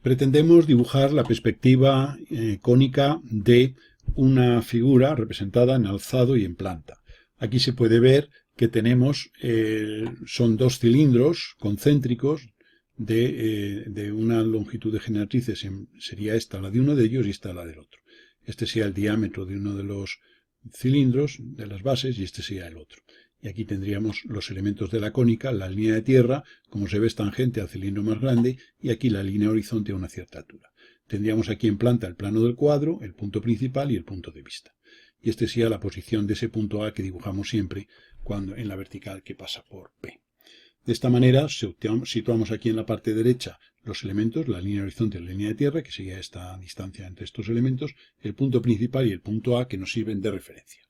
Pretendemos dibujar la perspectiva cónica de una figura representada en alzado y en planta. Aquí se puede ver que tenemos, son dos cilindros concéntricos de una longitud de generatrices, sería esta la de uno de ellos y esta la del otro. Este sería el diámetro de uno de los cilindros, de las bases, y este sería el otro. Y aquí tendríamos los elementos de la cónica, la línea de tierra, como se ve, es tangente al cilindro más grande, y aquí la línea horizonte a una cierta altura. Tendríamos aquí en planta el plano del cuadro, el punto principal y el punto de vista. Y esta sería la posición de ese punto A que dibujamos siempre cuando en la vertical que pasa por P. De esta manera situamos aquí en la parte derecha los elementos, la línea horizonte y la línea de tierra, que sería esta distancia entre estos elementos, el punto principal y el punto A, que nos sirven de referencia.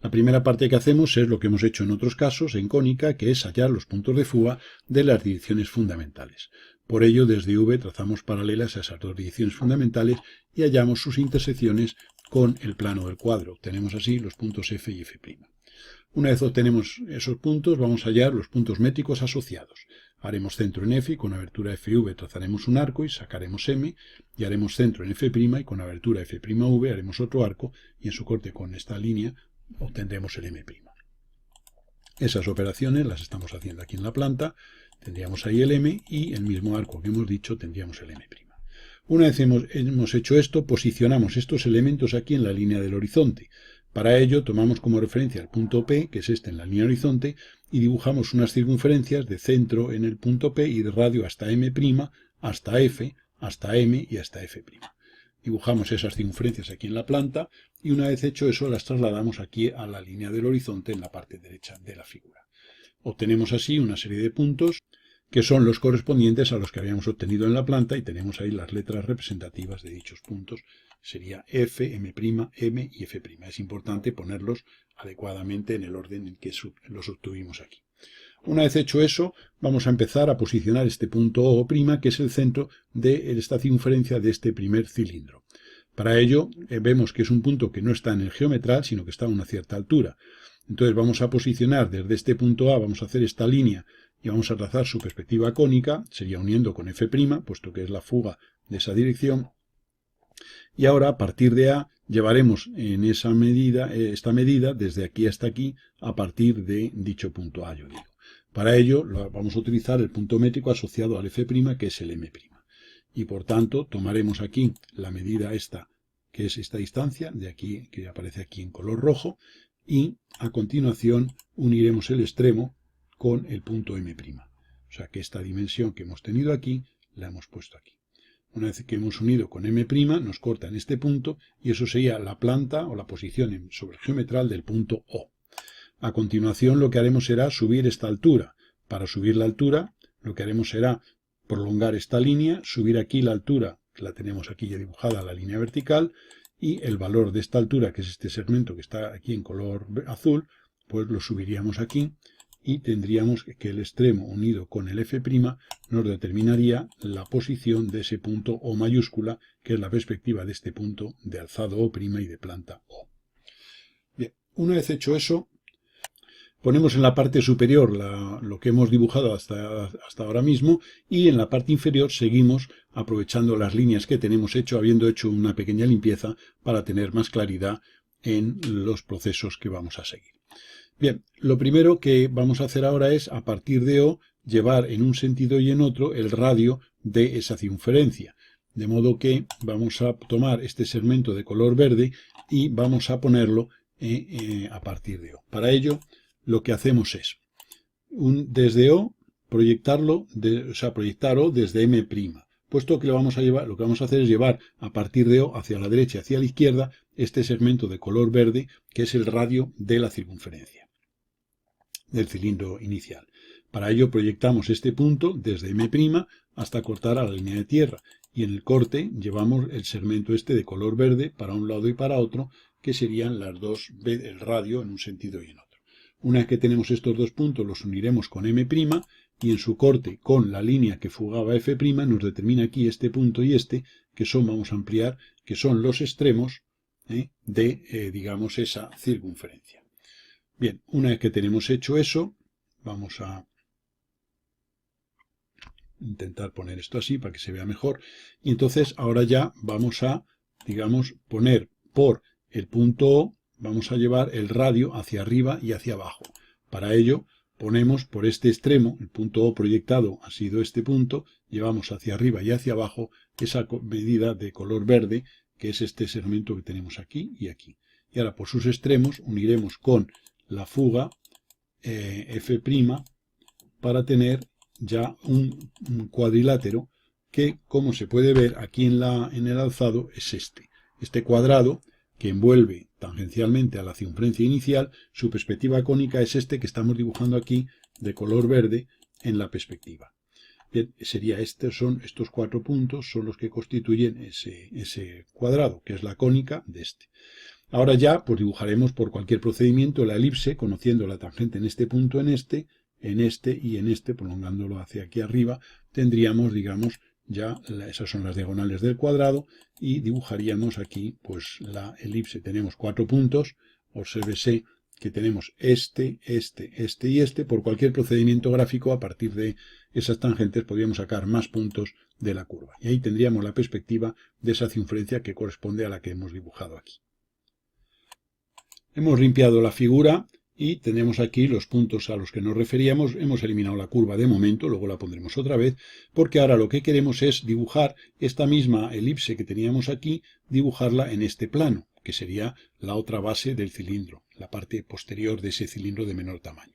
La primera parte que hacemos es lo que hemos hecho en otros casos, en cónica, que es hallar los puntos de fuga de las direcciones fundamentales. Por ello, desde V trazamos paralelas a esas dos direcciones fundamentales y hallamos sus intersecciones con el plano del cuadro. Obtenemos así los puntos F y F'. Una vez obtenemos esos puntos, vamos a hallar los puntos métricos asociados. Haremos centro en F y con abertura FV trazaremos un arco y sacaremos M, y haremos centro en F' y con abertura F'V haremos otro arco y en su corte con esta línea obtendremos el M'. Esas operaciones las estamos haciendo aquí en la planta, tendríamos ahí el M y el mismo arco que hemos dicho tendríamos el M'. Una vez hemos hecho esto, posicionamos estos elementos aquí en la línea del horizonte. Para ello tomamos como referencia el punto P, que es este en la línea horizonte, y dibujamos unas circunferencias de centro en el punto P y de radio hasta M', hasta F, hasta M y hasta F'. Dibujamos esas circunferencias aquí en la planta y una vez hecho eso las trasladamos aquí a la línea del horizonte en la parte derecha de la figura. Obtenemos así una serie de puntos que son los correspondientes a los que habíamos obtenido en la planta y tenemos ahí las letras representativas de dichos puntos. Sería F, M', M y F'. Es importante ponerlos adecuadamente en el orden en que los obtuvimos aquí. Una vez hecho eso, vamos a empezar a posicionar este punto O', que es el centro de esta circunferencia de este primer cilindro. Para ello, vemos que es un punto que no está en el geometral, sino que está a una cierta altura. Entonces vamos a posicionar desde este punto A, vamos a hacer esta línea y vamos a trazar su perspectiva cónica, sería uniendo con F', puesto que es la fuga de esa dirección. Y ahora, a partir de A, llevaremos en esa medida, esta medida desde aquí hasta aquí, a partir de dicho punto A, yo digo. Para ello, vamos a utilizar el punto métrico asociado al F', que es el M'. Y por tanto, tomaremos aquí la medida esta, que es esta distancia, de aquí, que aparece aquí en color rojo, y a continuación uniremos el extremo con el punto M'. O sea que esta dimensión que hemos tenido aquí, la hemos puesto aquí. Una vez que hemos unido con M', nos corta en este punto, y eso sería la planta o la posición sobre el geometral del punto O. A continuación lo que haremos será subir esta altura. Para subir la altura, lo que haremos será prolongar esta línea, subir aquí la altura, que la tenemos aquí ya dibujada, la línea vertical, y el valor de esta altura, que es este segmento que está aquí en color azul, pues lo subiríamos aquí, y tendríamos que el extremo unido con el F' nos determinaría la posición de ese punto O mayúscula, que es la perspectiva de este punto de alzado O' y de planta O. Bien, una vez hecho eso, ponemos en la parte superior lo que hemos dibujado hasta ahora mismo y en la parte inferior seguimos aprovechando las líneas que tenemos hecho, habiendo hecho una pequeña limpieza para tener más claridad en los procesos que vamos a seguir. Bien, lo primero que vamos a hacer ahora es, a partir de O, llevar en un sentido y en otro el radio de esa circunferencia. De modo que vamos a tomar este segmento de color verde y vamos a ponerlo a partir de O. Para ello, lo que hacemos es, desde O, proyectar O desde M', puesto que lo que vamos a hacer es llevar a partir de O hacia la derecha y hacia la izquierda este segmento de color verde, que es el radio de la circunferencia del cilindro inicial. Para ello proyectamos este punto desde M' hasta cortar a la línea de tierra, y en el corte llevamos el segmento este de color verde para un lado y para otro, que serían las dos, el radio en un sentido y en otro. Una vez que tenemos estos dos puntos, los uniremos con M', y en su corte con la línea que fugaba F', nos determina aquí este punto y este, que son, vamos a ampliar, que son los extremos digamos, esa circunferencia. Bien, una vez que tenemos hecho eso, vamos a intentar poner esto así para que se vea mejor. Y entonces ahora ya vamos a, digamos, poner por el punto O, vamos a llevar el radio hacia arriba y hacia abajo. Para ello ponemos por este extremo, el punto O proyectado ha sido este punto, llevamos hacia arriba y hacia abajo esa medida de color verde, que es este segmento que tenemos aquí y aquí. Y ahora por sus extremos uniremos con la fuga F' para tener ya un cuadrilátero que, como se puede ver aquí en el alzado, es este cuadrado que envuelve tangencialmente a la circunferencia inicial. Su perspectiva cónica es este que estamos dibujando aquí de color verde en la perspectiva. Bien, sería son estos 4 puntos, son los que constituyen ese cuadrado, que es la cónica de este. Ahora ya pues dibujaremos por cualquier procedimiento la elipse, conociendo la tangente en este punto, en este y en este, prolongándolo hacia aquí arriba, tendríamos, digamos, ya esas son las diagonales del cuadrado y dibujaríamos aquí pues la elipse. Tenemos 4 puntos, obsérvese que tenemos este y este. Por cualquier procedimiento gráfico, a partir de esas tangentes podríamos sacar más puntos de la curva. Y ahí tendríamos la perspectiva de esa circunferencia que corresponde a la que hemos dibujado aquí. Hemos limpiado la figura y tenemos aquí los puntos a los que nos referíamos. Hemos eliminado la curva de momento, luego la pondremos otra vez, porque ahora lo que queremos es dibujar esta misma elipse que teníamos aquí, dibujarla en este plano, que sería la otra base del cilindro, la parte posterior de ese cilindro de menor tamaño.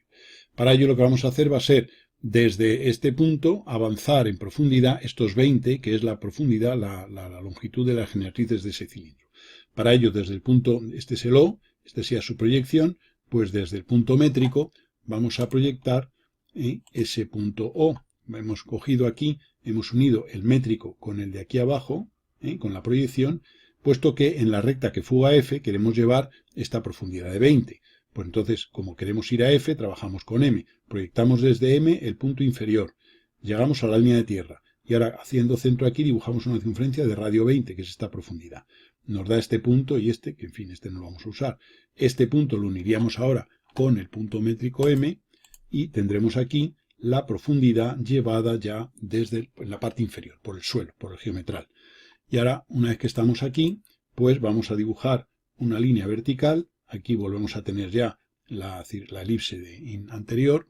Para ello lo que vamos a hacer va a ser, desde este punto, avanzar en profundidad estos 20, que es la profundidad, la longitud de las generatrices de ese cilindro. Para ello, desde el punto, este es el O, esta sea su proyección, pues desde el punto métrico vamos a proyectar ese punto O. Hemos cogido aquí, hemos unido el métrico con el de aquí abajo, con la proyección, puesto que en la recta que fuga F queremos llevar esta profundidad de 20. Pues entonces, como queremos ir a F, trabajamos con M. Proyectamos desde M el punto inferior. Llegamos a la línea de tierra. Y ahora, haciendo centro aquí, dibujamos una circunferencia de radio 20, que es esta profundidad. Nos da este punto y este, que en fin, este no lo vamos a usar. Este punto lo uniríamos ahora con el punto métrico M y tendremos aquí la profundidad llevada ya desde la parte inferior, por el suelo, por el geometral. Y ahora, una vez que estamos aquí, pues vamos a dibujar una línea vertical. Aquí volvemos a tener ya la elipse anterior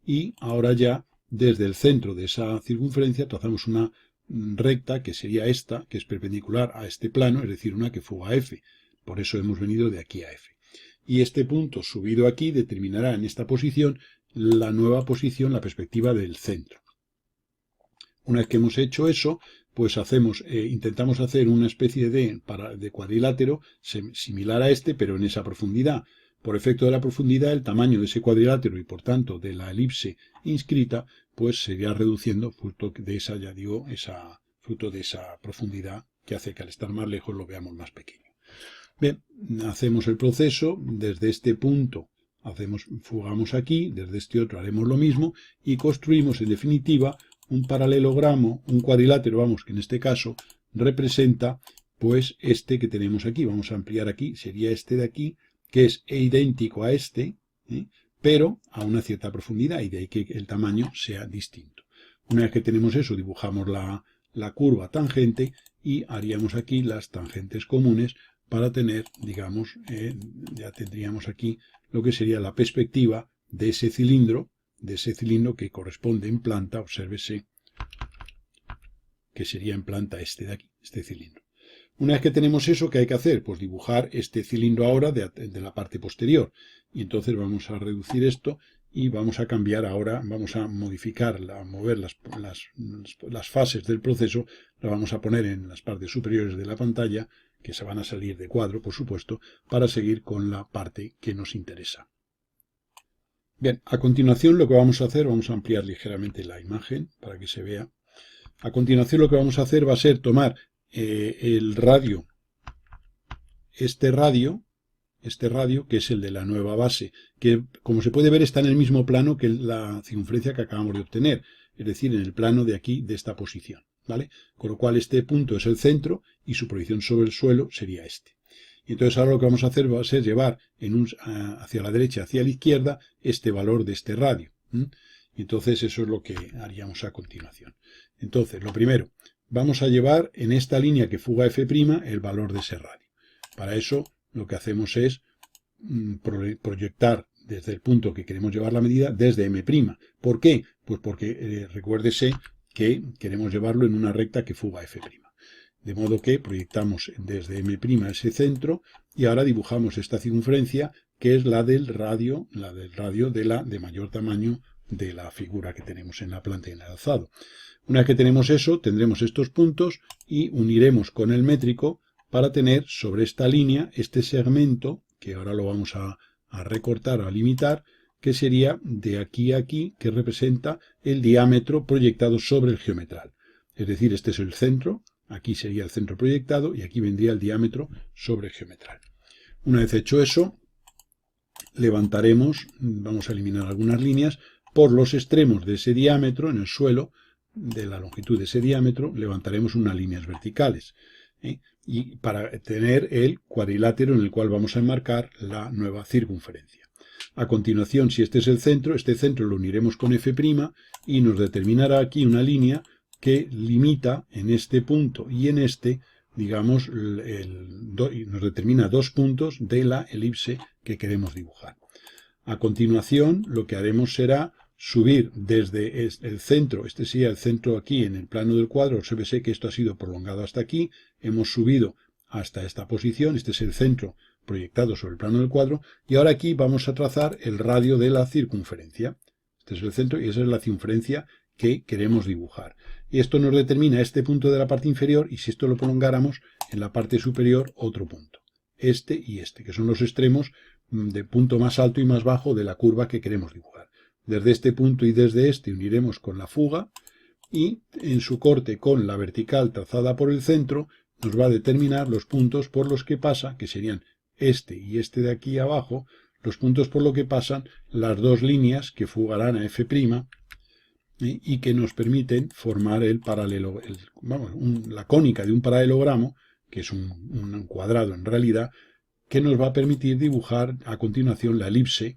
y ahora ya desde el centro de esa circunferencia trazamos una recta que sería esta, que es perpendicular a este plano, es decir, una que fuga a F. Por eso hemos venido de aquí a F. Y este punto subido aquí determinará en esta posición la nueva posición, la perspectiva del centro. Una vez que hemos hecho eso, pues intentamos hacer una especie de cuadrilátero similar a este, pero en esa profundidad. Por efecto de la profundidad, el tamaño de ese cuadrilátero y por tanto de la elipse inscrita, pues se irá reduciendo fruto de esa, ya digo, fruto de esa profundidad que hace que al estar más lejos lo veamos más pequeño. Bien, hacemos el proceso, desde este punto fugamos aquí, desde este otro haremos lo mismo y construimos en definitiva un paralelogramo, un cuadrilátero, vamos, que en este caso representa pues este que tenemos aquí. Vamos a ampliar aquí, sería este de aquí, que es idéntico a este, pero a una cierta profundidad y de ahí que el tamaño sea distinto. Una vez que tenemos eso, dibujamos la curva tangente y haríamos aquí las tangentes comunes para tener, digamos, ya tendríamos aquí lo que sería la perspectiva de ese cilindro que corresponde en planta, obsérvese, que sería en planta este de aquí, este cilindro. Una vez que tenemos eso, ¿qué hay que hacer? Pues dibujar este cilindro ahora de la parte posterior. Y entonces vamos a reducir esto y vamos a cambiar ahora, vamos a modificar, a mover las fases del proceso, las vamos a poner en las partes superiores de la pantalla, que se van a salir de cuadro, por supuesto, para seguir con la parte que nos interesa. Bien, a continuación lo que vamos a hacer, vamos a ampliar ligeramente la imagen para que se vea. A continuación lo que vamos a hacer va a ser tomar el radio, este radio, que es el de la nueva base, que como se puede ver está en el mismo plano que la circunferencia que acabamos de obtener, es decir, en el plano de aquí, de esta posición, ¿vale? Con lo cual este punto es el centro y su proyección sobre el suelo sería este. Y entonces ahora lo que vamos a hacer va a ser llevar hacia la derecha, hacia la izquierda, este valor de este radio. Entonces eso es lo que haríamos a continuación. Entonces, lo primero, vamos a llevar en esta línea que fuga f' el valor de ese radio. Para eso lo que hacemos es proyectar desde el punto que queremos llevar la medida desde m'. ¿Por qué? Pues porque recuérdese que queremos llevarlo en una recta que fuga f'. De modo que proyectamos desde m' ese centro y ahora dibujamos esta circunferencia que es la del radio de mayor tamaño de la figura que tenemos en la planta y en el alzado. Una vez que tenemos eso, tendremos estos puntos y uniremos con el métrico para tener sobre esta línea este segmento, que ahora lo vamos a recortar o a limitar, que sería de aquí a aquí, que representa el diámetro proyectado sobre el geometral. Es decir, este es el centro, aquí sería el centro proyectado y aquí vendría el diámetro sobre el geometral. Una vez hecho eso, levantaremos, vamos a eliminar algunas líneas, por los extremos de ese diámetro, en el suelo, de la longitud de ese diámetro, levantaremos unas líneas verticales. Y para tener el cuadrilátero en el cual vamos a enmarcar la nueva circunferencia. A continuación, si este es el centro, este centro lo uniremos con f' y nos determinará aquí una línea que limita en este punto y en este, digamos, nos determina 2 puntos de la elipse que queremos dibujar. A continuación, lo que haremos será subir desde el centro, este sería el centro aquí en el plano del cuadro, obsérvese que esto ha sido prolongado hasta aquí, hemos subido hasta esta posición, este es el centro proyectado sobre el plano del cuadro, y ahora aquí vamos a trazar el radio de la circunferencia. Este es el centro y esa es la circunferencia que queremos dibujar. Y esto nos determina este punto de la parte inferior y si esto lo prolongáramos en la parte superior otro punto. Este y este, que son los extremos de punto más alto y más bajo de la curva que queremos dibujar. Desde este punto y desde este uniremos con la fuga y en su corte con la vertical trazada por el centro nos va a determinar los puntos por los que pasa, que serían este y este de aquí abajo, los puntos por los que pasan las dos líneas que fugarán a f' y que nos permiten formar el paralelo, la cónica de un paralelogramo, que es un cuadrado en realidad, que nos va a permitir dibujar a continuación la elipse,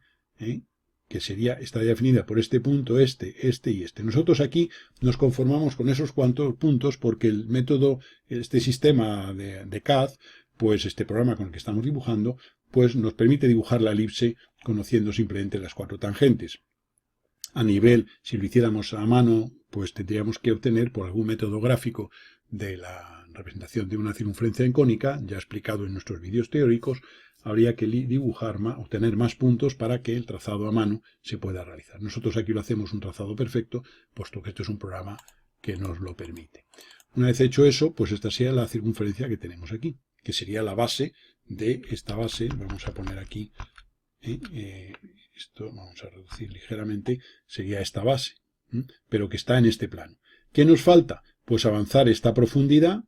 que estaría definida por este punto, este y este. Nosotros aquí nos conformamos con esos cuantos puntos porque el método, este sistema de CAD, pues este programa con el que estamos dibujando, pues nos permite dibujar la elipse conociendo simplemente las 4 tangentes. A nivel, si lo hiciéramos a mano, pues tendríamos que obtener por algún método gráfico de la representación de una circunferencia en cónica, ya explicado en nuestros vídeos teóricos, habría que obtener más puntos para que el trazado a mano se pueda realizar. Nosotros aquí lo hacemos un trazado perfecto, puesto que esto es un programa que nos lo permite. Una vez hecho eso, pues esta sería la circunferencia que tenemos aquí, que sería la base de esta base. Vamos a poner aquí, esto vamos a reducir ligeramente, sería esta base, pero que está en este plano. ¿Qué nos falta? Pues avanzar esta profundidad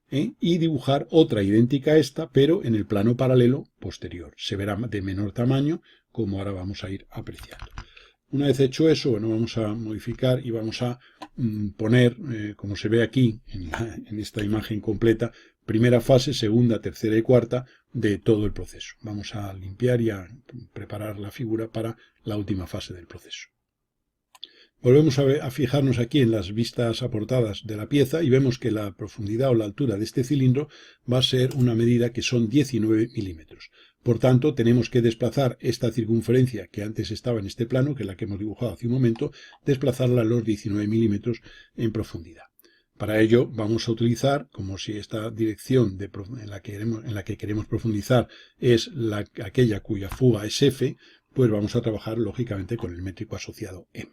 y dibujar otra idéntica a esta, pero en el plano paralelo posterior. Se verá de menor tamaño, como ahora vamos a ir apreciando. Una vez hecho eso, bueno, vamos a modificar y vamos a poner, como se ve aquí en esta imagen completa, primera fase, segunda, tercera y cuarta de todo el proceso. Vamos a limpiar y a preparar la figura para la última fase del proceso. Volvemos a fijarnos aquí en las vistas aportadas de la pieza y vemos que la profundidad o la altura de este cilindro va a ser una medida que son 19 milímetros. Por tanto, tenemos que desplazar esta circunferencia que antes estaba en este plano, que es la que hemos dibujado hace un momento, desplazarla a los 19 milímetros en profundidad. Para ello vamos a utilizar, como si esta dirección en la que queremos profundizar es aquella cuya fuga es f, pues vamos a trabajar lógicamente con el métrico asociado m.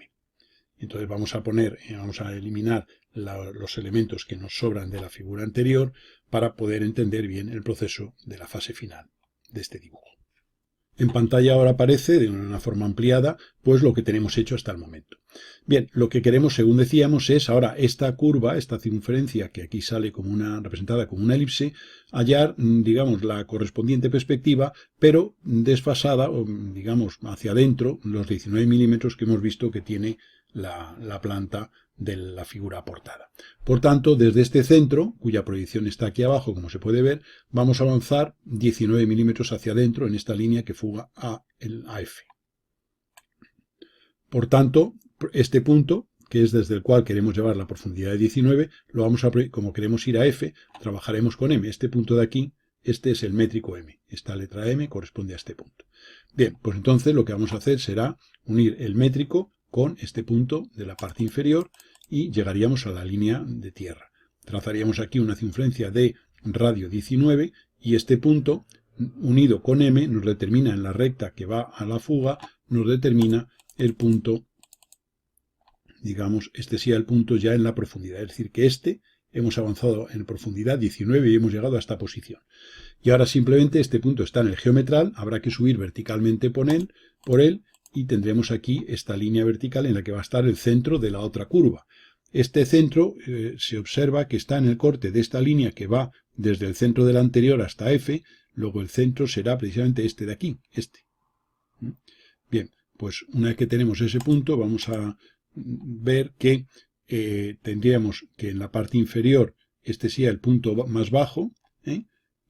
Entonces vamos a eliminar los elementos que nos sobran de la figura anterior para poder entender bien el proceso de la fase final de este dibujo. En pantalla ahora aparece de una forma ampliada pues lo que tenemos hecho hasta el momento. Bien, lo que queremos, según decíamos, es ahora esta curva, esta circunferencia que aquí sale representada como una elipse, hallar, digamos, la correspondiente perspectiva, pero desfasada, o digamos, hacia adentro, los 19 milímetros que hemos visto que tiene la planta de la figura aportada. Por tanto, desde este centro, cuya proyección está aquí abajo, como se puede ver, vamos a avanzar 19 milímetros hacia adentro en esta línea que fuga a F. Por tanto, este punto, que es desde el cual queremos llevar la profundidad de 19, lo vamos a, como queremos ir a F, trabajaremos con M. Este punto de aquí, este es el métrico M. Esta letra M corresponde a este punto. Bien, pues entonces lo que vamos a hacer será unir el métrico con este punto de la parte inferior y llegaríamos a la línea de tierra. Trazaríamos aquí una circunferencia de radio 19 y este punto unido con M nos determina en la recta que va a la fuga, nos determina el punto, digamos, este sería el punto ya en la profundidad. Es decir, que hemos avanzado en profundidad 19 y hemos llegado a esta posición. Y ahora simplemente este punto está en el geometral, habrá que subir verticalmente por él y tendremos aquí esta línea vertical en la que va a estar el centro de la otra curva. Este centro se observa que está en el corte de esta línea que va desde el centro del anterior hasta F, luego el centro será precisamente este de aquí, este. Bien, pues una vez que tenemos ese punto vamos a ver que tendríamos que en la parte inferior este sea el punto más bajo,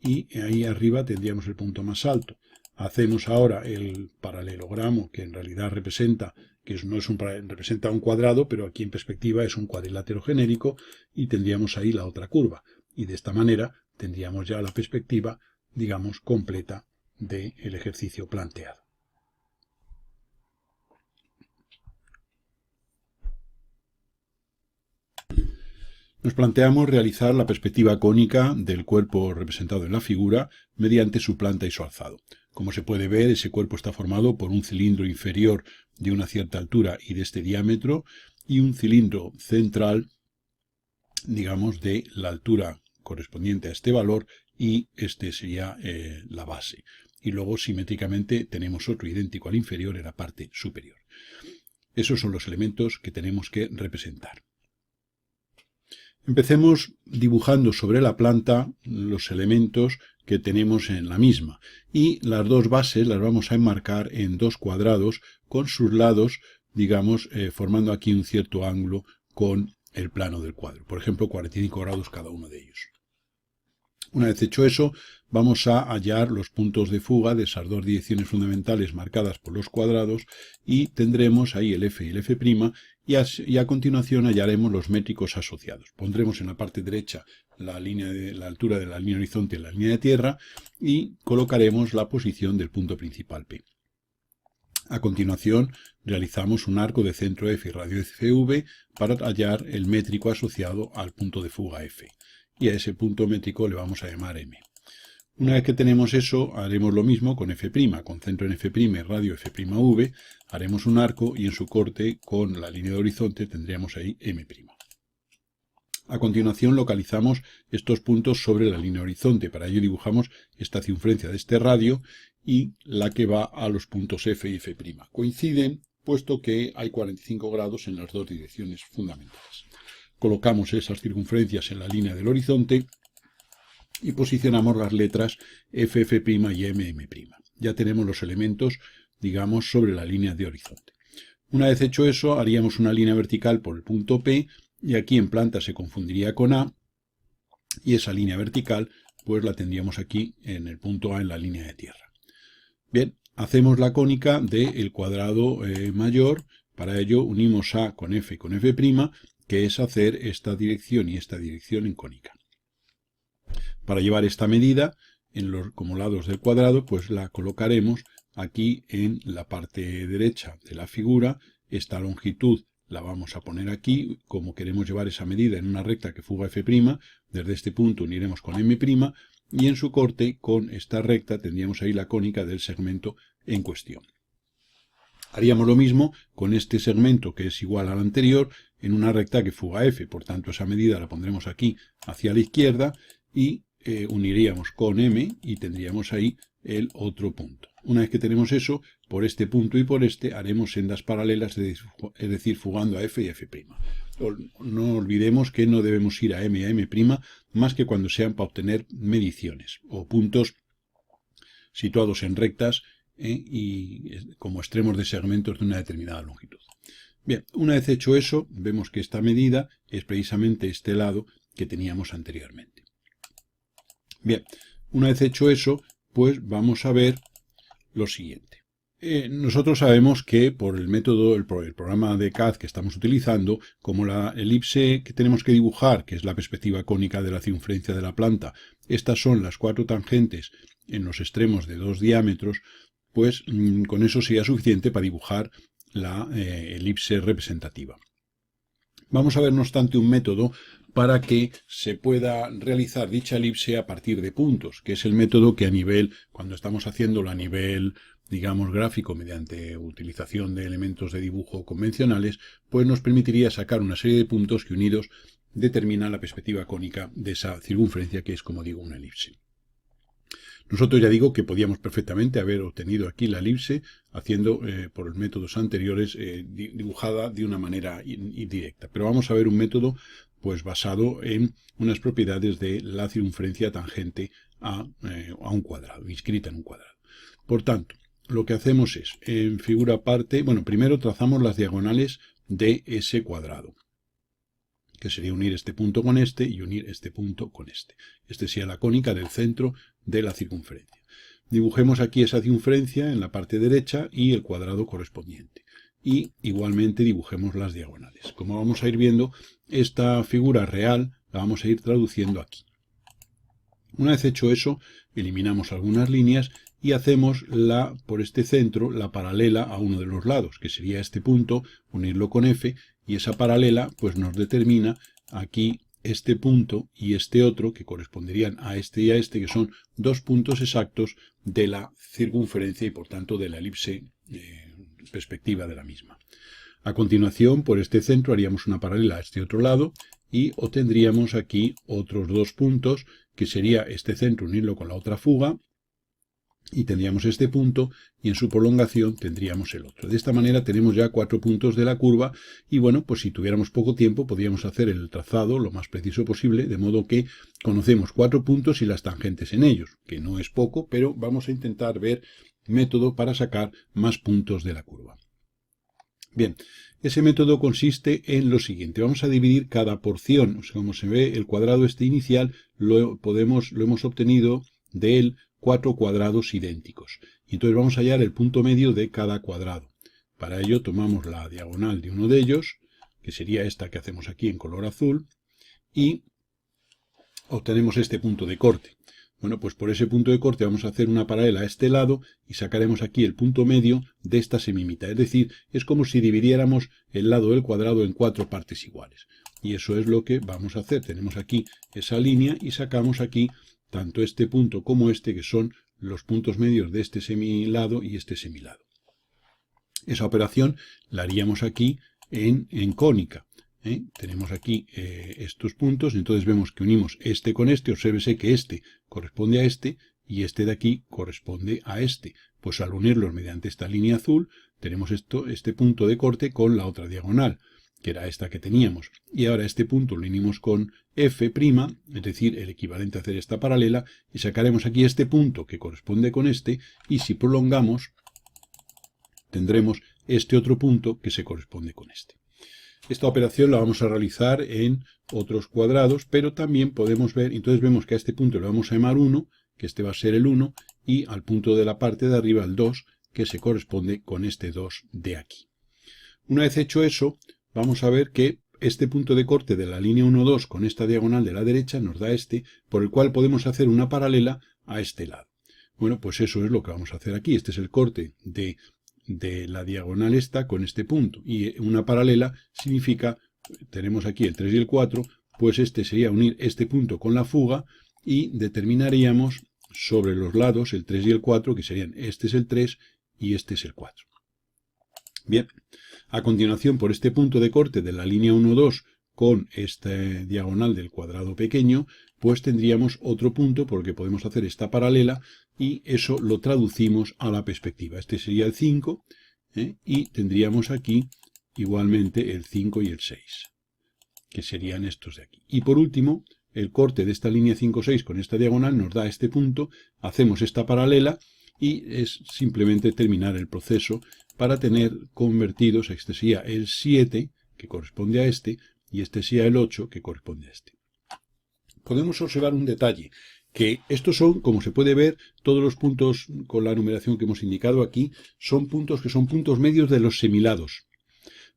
y ahí arriba tendríamos el punto más alto. Hacemos ahora el paralelogramo que en realidad representa, representa un cuadrado, pero aquí en perspectiva es un cuadrilátero genérico y tendríamos ahí la otra curva. Y de esta manera tendríamos ya la perspectiva, digamos, completa del ejercicio planteado. Nos planteamos realizar la perspectiva cónica del cuerpo representado en la figura mediante su planta y su alzado. Como se puede ver, ese cuerpo está formado por un cilindro inferior de una cierta altura y de este diámetro y un cilindro central, digamos, de la altura correspondiente a este valor y este sería la base. Y luego simétricamente tenemos otro idéntico al inferior en la parte superior. Esos son los elementos que tenemos que representar. Empecemos dibujando sobre la planta los elementos que tenemos en la misma y las dos bases las vamos a enmarcar en dos cuadrados con sus lados, digamos, formando aquí un cierto ángulo con el plano del cuadro. Por ejemplo, 45 grados cada uno de ellos. Una vez hecho eso, vamos a hallar los puntos de fuga de esas dos direcciones fundamentales marcadas por los cuadrados y tendremos ahí el F y el F', y a continuación hallaremos los métricos asociados. Pondremos en la parte derecha la altura de la línea horizonte en la línea de tierra y colocaremos la posición del punto principal P. A continuación, realizamos un arco de centro F y radio CV para hallar el métrico asociado al punto de fuga F. Y a ese punto métrico le vamos a llamar M. Una vez que tenemos eso, haremos lo mismo con F', con centro en F', radio F'V, haremos un arco y en su corte con la línea de horizonte tendríamos ahí M'. A continuación localizamos estos puntos sobre la línea horizonte. Para ello dibujamos esta circunferencia de este radio y la que va a los puntos F y F'. Coinciden puesto que hay 45 grados en las dos direcciones fundamentales. Colocamos esas circunferencias en la línea del horizonte y posicionamos las letras F', F' y M'. Ya tenemos los elementos, digamos, sobre la línea de horizonte. Una vez hecho eso, haríamos una línea vertical por el punto P y aquí en planta se confundiría con A y esa línea vertical pues la tendríamos aquí en el punto A en la línea de tierra. Bien, hacemos la cónica del cuadrado mayor. Para ello unimos A con F y con F', que es hacer esta dirección y esta dirección en cónica. Para llevar esta medida como lados del cuadrado, pues la colocaremos aquí en la parte derecha de la figura. Esta longitud la vamos a poner aquí. Como queremos llevar esa medida en una recta que fuga F', desde este punto uniremos con M', y en su corte con esta recta tendríamos ahí la cónica del segmento en cuestión. Haríamos lo mismo con este segmento que es igual al anterior en una recta que fuga F, por tanto esa medida la pondremos aquí hacia la izquierda y uniríamos con M y tendríamos ahí el otro punto. Una vez que tenemos eso, por este punto y por este haremos sendas paralelas, es decir, fugando a F y F'. No olvidemos que no debemos ir a M y a M' más que cuando sean para obtener mediciones o puntos situados en rectas y como extremos de segmentos de una determinada longitud. Bien, una vez hecho eso, vemos que esta medida es precisamente este lado que teníamos anteriormente. Bien, una vez hecho eso, pues vamos a ver lo siguiente. Nosotros sabemos que por el método, el programa de CAD que estamos utilizando, como la elipse que tenemos que dibujar, que es la perspectiva cónica de la circunferencia de la planta, estas son las 4 tangentes en los extremos de 2 diámetros, pues con eso sería suficiente para dibujar la elipse representativa. Vamos a ver, no obstante, un método para que se pueda realizar dicha elipse a partir de puntos, que es el método que cuando estamos haciéndolo a nivel, digamos, gráfico, mediante utilización de elementos de dibujo convencionales, pues nos permitiría sacar una serie de puntos que unidos determinan la perspectiva cónica de esa circunferencia, que es, como digo, una elipse. Nosotros ya digo que podíamos perfectamente haber obtenido aquí la elipse haciendo por los métodos anteriores dibujada de una manera indirecta. Pero vamos a ver un método pues basado en unas propiedades de la circunferencia tangente a un cuadrado, inscrita en un cuadrado. Por tanto, lo que hacemos es, en figura parte, bueno, primero trazamos las diagonales de ese cuadrado, que sería unir este punto con este y unir este punto con este. Este sería la cónica del centro de la circunferencia. Dibujemos aquí esa circunferencia en la parte derecha y el cuadrado correspondiente. Y igualmente dibujemos las diagonales. Como vamos a ir viendo, esta figura real la vamos a ir traduciendo aquí. Una vez hecho eso, eliminamos algunas líneas y hacemos por este centro la paralela a uno de los lados, que sería este punto, unirlo con F, y esa paralela pues nos determina aquí este punto y este otro, que corresponderían a este y a este, que son 2 puntos exactos de la circunferencia y por tanto de la elipse perspectiva de la misma. A continuación, por este centro haríamos una paralela a este otro lado y obtendríamos aquí otros 2 puntos, que sería este centro unirlo con la otra fuga, y tendríamos este punto, y en su prolongación tendríamos el otro. De esta manera tenemos ya 4 puntos de la curva, y bueno, pues si tuviéramos poco tiempo podríamos hacer el trazado lo más preciso posible, de modo que conocemos 4 puntos y las tangentes en ellos, que no es poco, pero vamos a intentar ver método para sacar más puntos de la curva. Bien, ese método consiste en lo siguiente. Vamos a dividir cada porción. O sea, como se ve, el cuadrado este inicial lo hemos obtenido de él 4 cuadrados idénticos. Y entonces vamos a hallar el punto medio de cada cuadrado. Para ello tomamos la diagonal de uno de ellos, que sería esta que hacemos aquí en color azul, y obtenemos este punto de corte. Bueno, pues por ese punto de corte vamos a hacer una paralela a este lado y sacaremos aquí el punto medio de esta semimita. Es decir, es como si dividiéramos el lado del cuadrado en 4 partes iguales. Y eso es lo que vamos a hacer. Tenemos aquí esa línea y sacamos aquí tanto este punto como este, que son los puntos medios de este semilado y este semilado. Esa operación la haríamos aquí en cónica. Tenemos aquí estos puntos, entonces vemos que unimos este con este. Obsérvese que este corresponde a este y este de aquí corresponde a este. Pues al unirlos mediante esta línea azul, tenemos este punto de corte con la otra diagonal, que era esta que teníamos. Y ahora este punto lo unimos con F', es decir, el equivalente a hacer esta paralela, y sacaremos aquí este punto que corresponde con este, y si prolongamos, tendremos este otro punto que se corresponde con este. Esta operación la vamos a realizar en otros cuadrados, pero también podemos ver, entonces vemos que a este punto le vamos a llamar 1, que este va a ser el 1, y al punto de la parte de arriba el 2, que se corresponde con este 2 de aquí. Una vez hecho eso, vamos a ver que este punto de corte de la línea 1, 2 con esta diagonal de la derecha nos da este, por el cual podemos hacer una paralela a este lado. Bueno, pues eso es lo que vamos a hacer aquí. Este es el corte de la diagonal esta con este punto, y una paralela significa, tenemos aquí el 3 y el 4, pues este sería unir este punto con la fuga y determinaríamos sobre los lados el 3 y el 4, que serían este es el 3 y este es el 4. Bien, a continuación por este punto de corte de la línea 1, 2 con esta diagonal del cuadrado pequeño, pues tendríamos otro punto porque podemos hacer esta paralela y eso lo traducimos a la perspectiva. Este sería el 5 y tendríamos aquí igualmente el 5 y el 6, que serían estos de aquí. Y por último, el corte de esta línea 5, 6 con esta diagonal nos da este punto, hacemos esta paralela y es simplemente terminar el proceso para tener convertidos, este sería el 7, que corresponde a este, y este sería el 8, que corresponde a este. Podemos observar un detalle, que estos son, como se puede ver, todos los puntos con la numeración que hemos indicado aquí, son puntos que son puntos medios de los semilados.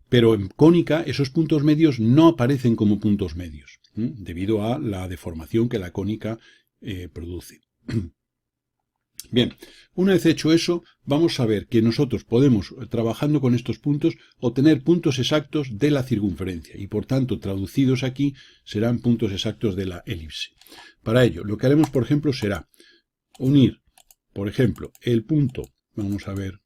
Pero en cónica esos puntos medios no aparecen como puntos medios, debido a la deformación que la cónica produce. Bien, una vez hecho eso, vamos a ver que nosotros podemos, trabajando con estos puntos, obtener puntos exactos de la circunferencia y, por tanto, traducidos aquí, serán puntos exactos de la elipse. Para ello, lo que haremos, por ejemplo, será unir, por ejemplo, el punto, vamos a ver,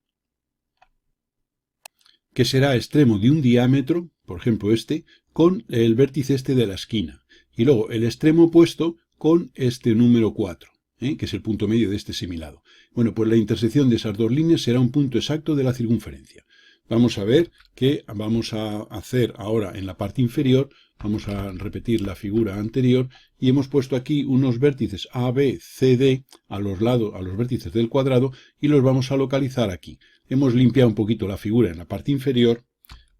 que será extremo de un diámetro, por ejemplo este, con el vértice este de la esquina, y luego el extremo opuesto con este número 4. Que es el punto medio de este semilado. Bueno, pues la intersección de esas dos líneas será un punto exacto de la circunferencia. Vamos a ver que vamos a hacer ahora en la parte inferior, vamos a repetir la figura anterior, y hemos puesto aquí unos vértices A, B, C, D a los lados, a los vértices del cuadrado, y los vamos a localizar aquí. Hemos limpiado un poquito la figura en la parte inferior,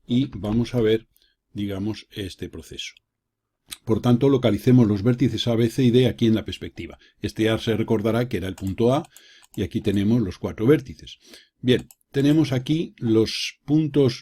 y vamos a ver, digamos, este proceso. Por tanto, localicemos los vértices A, B, C y D aquí en la perspectiva. Este ya se recordará que era el punto A, y aquí tenemos los 4 vértices. Bien, tenemos aquí los puntos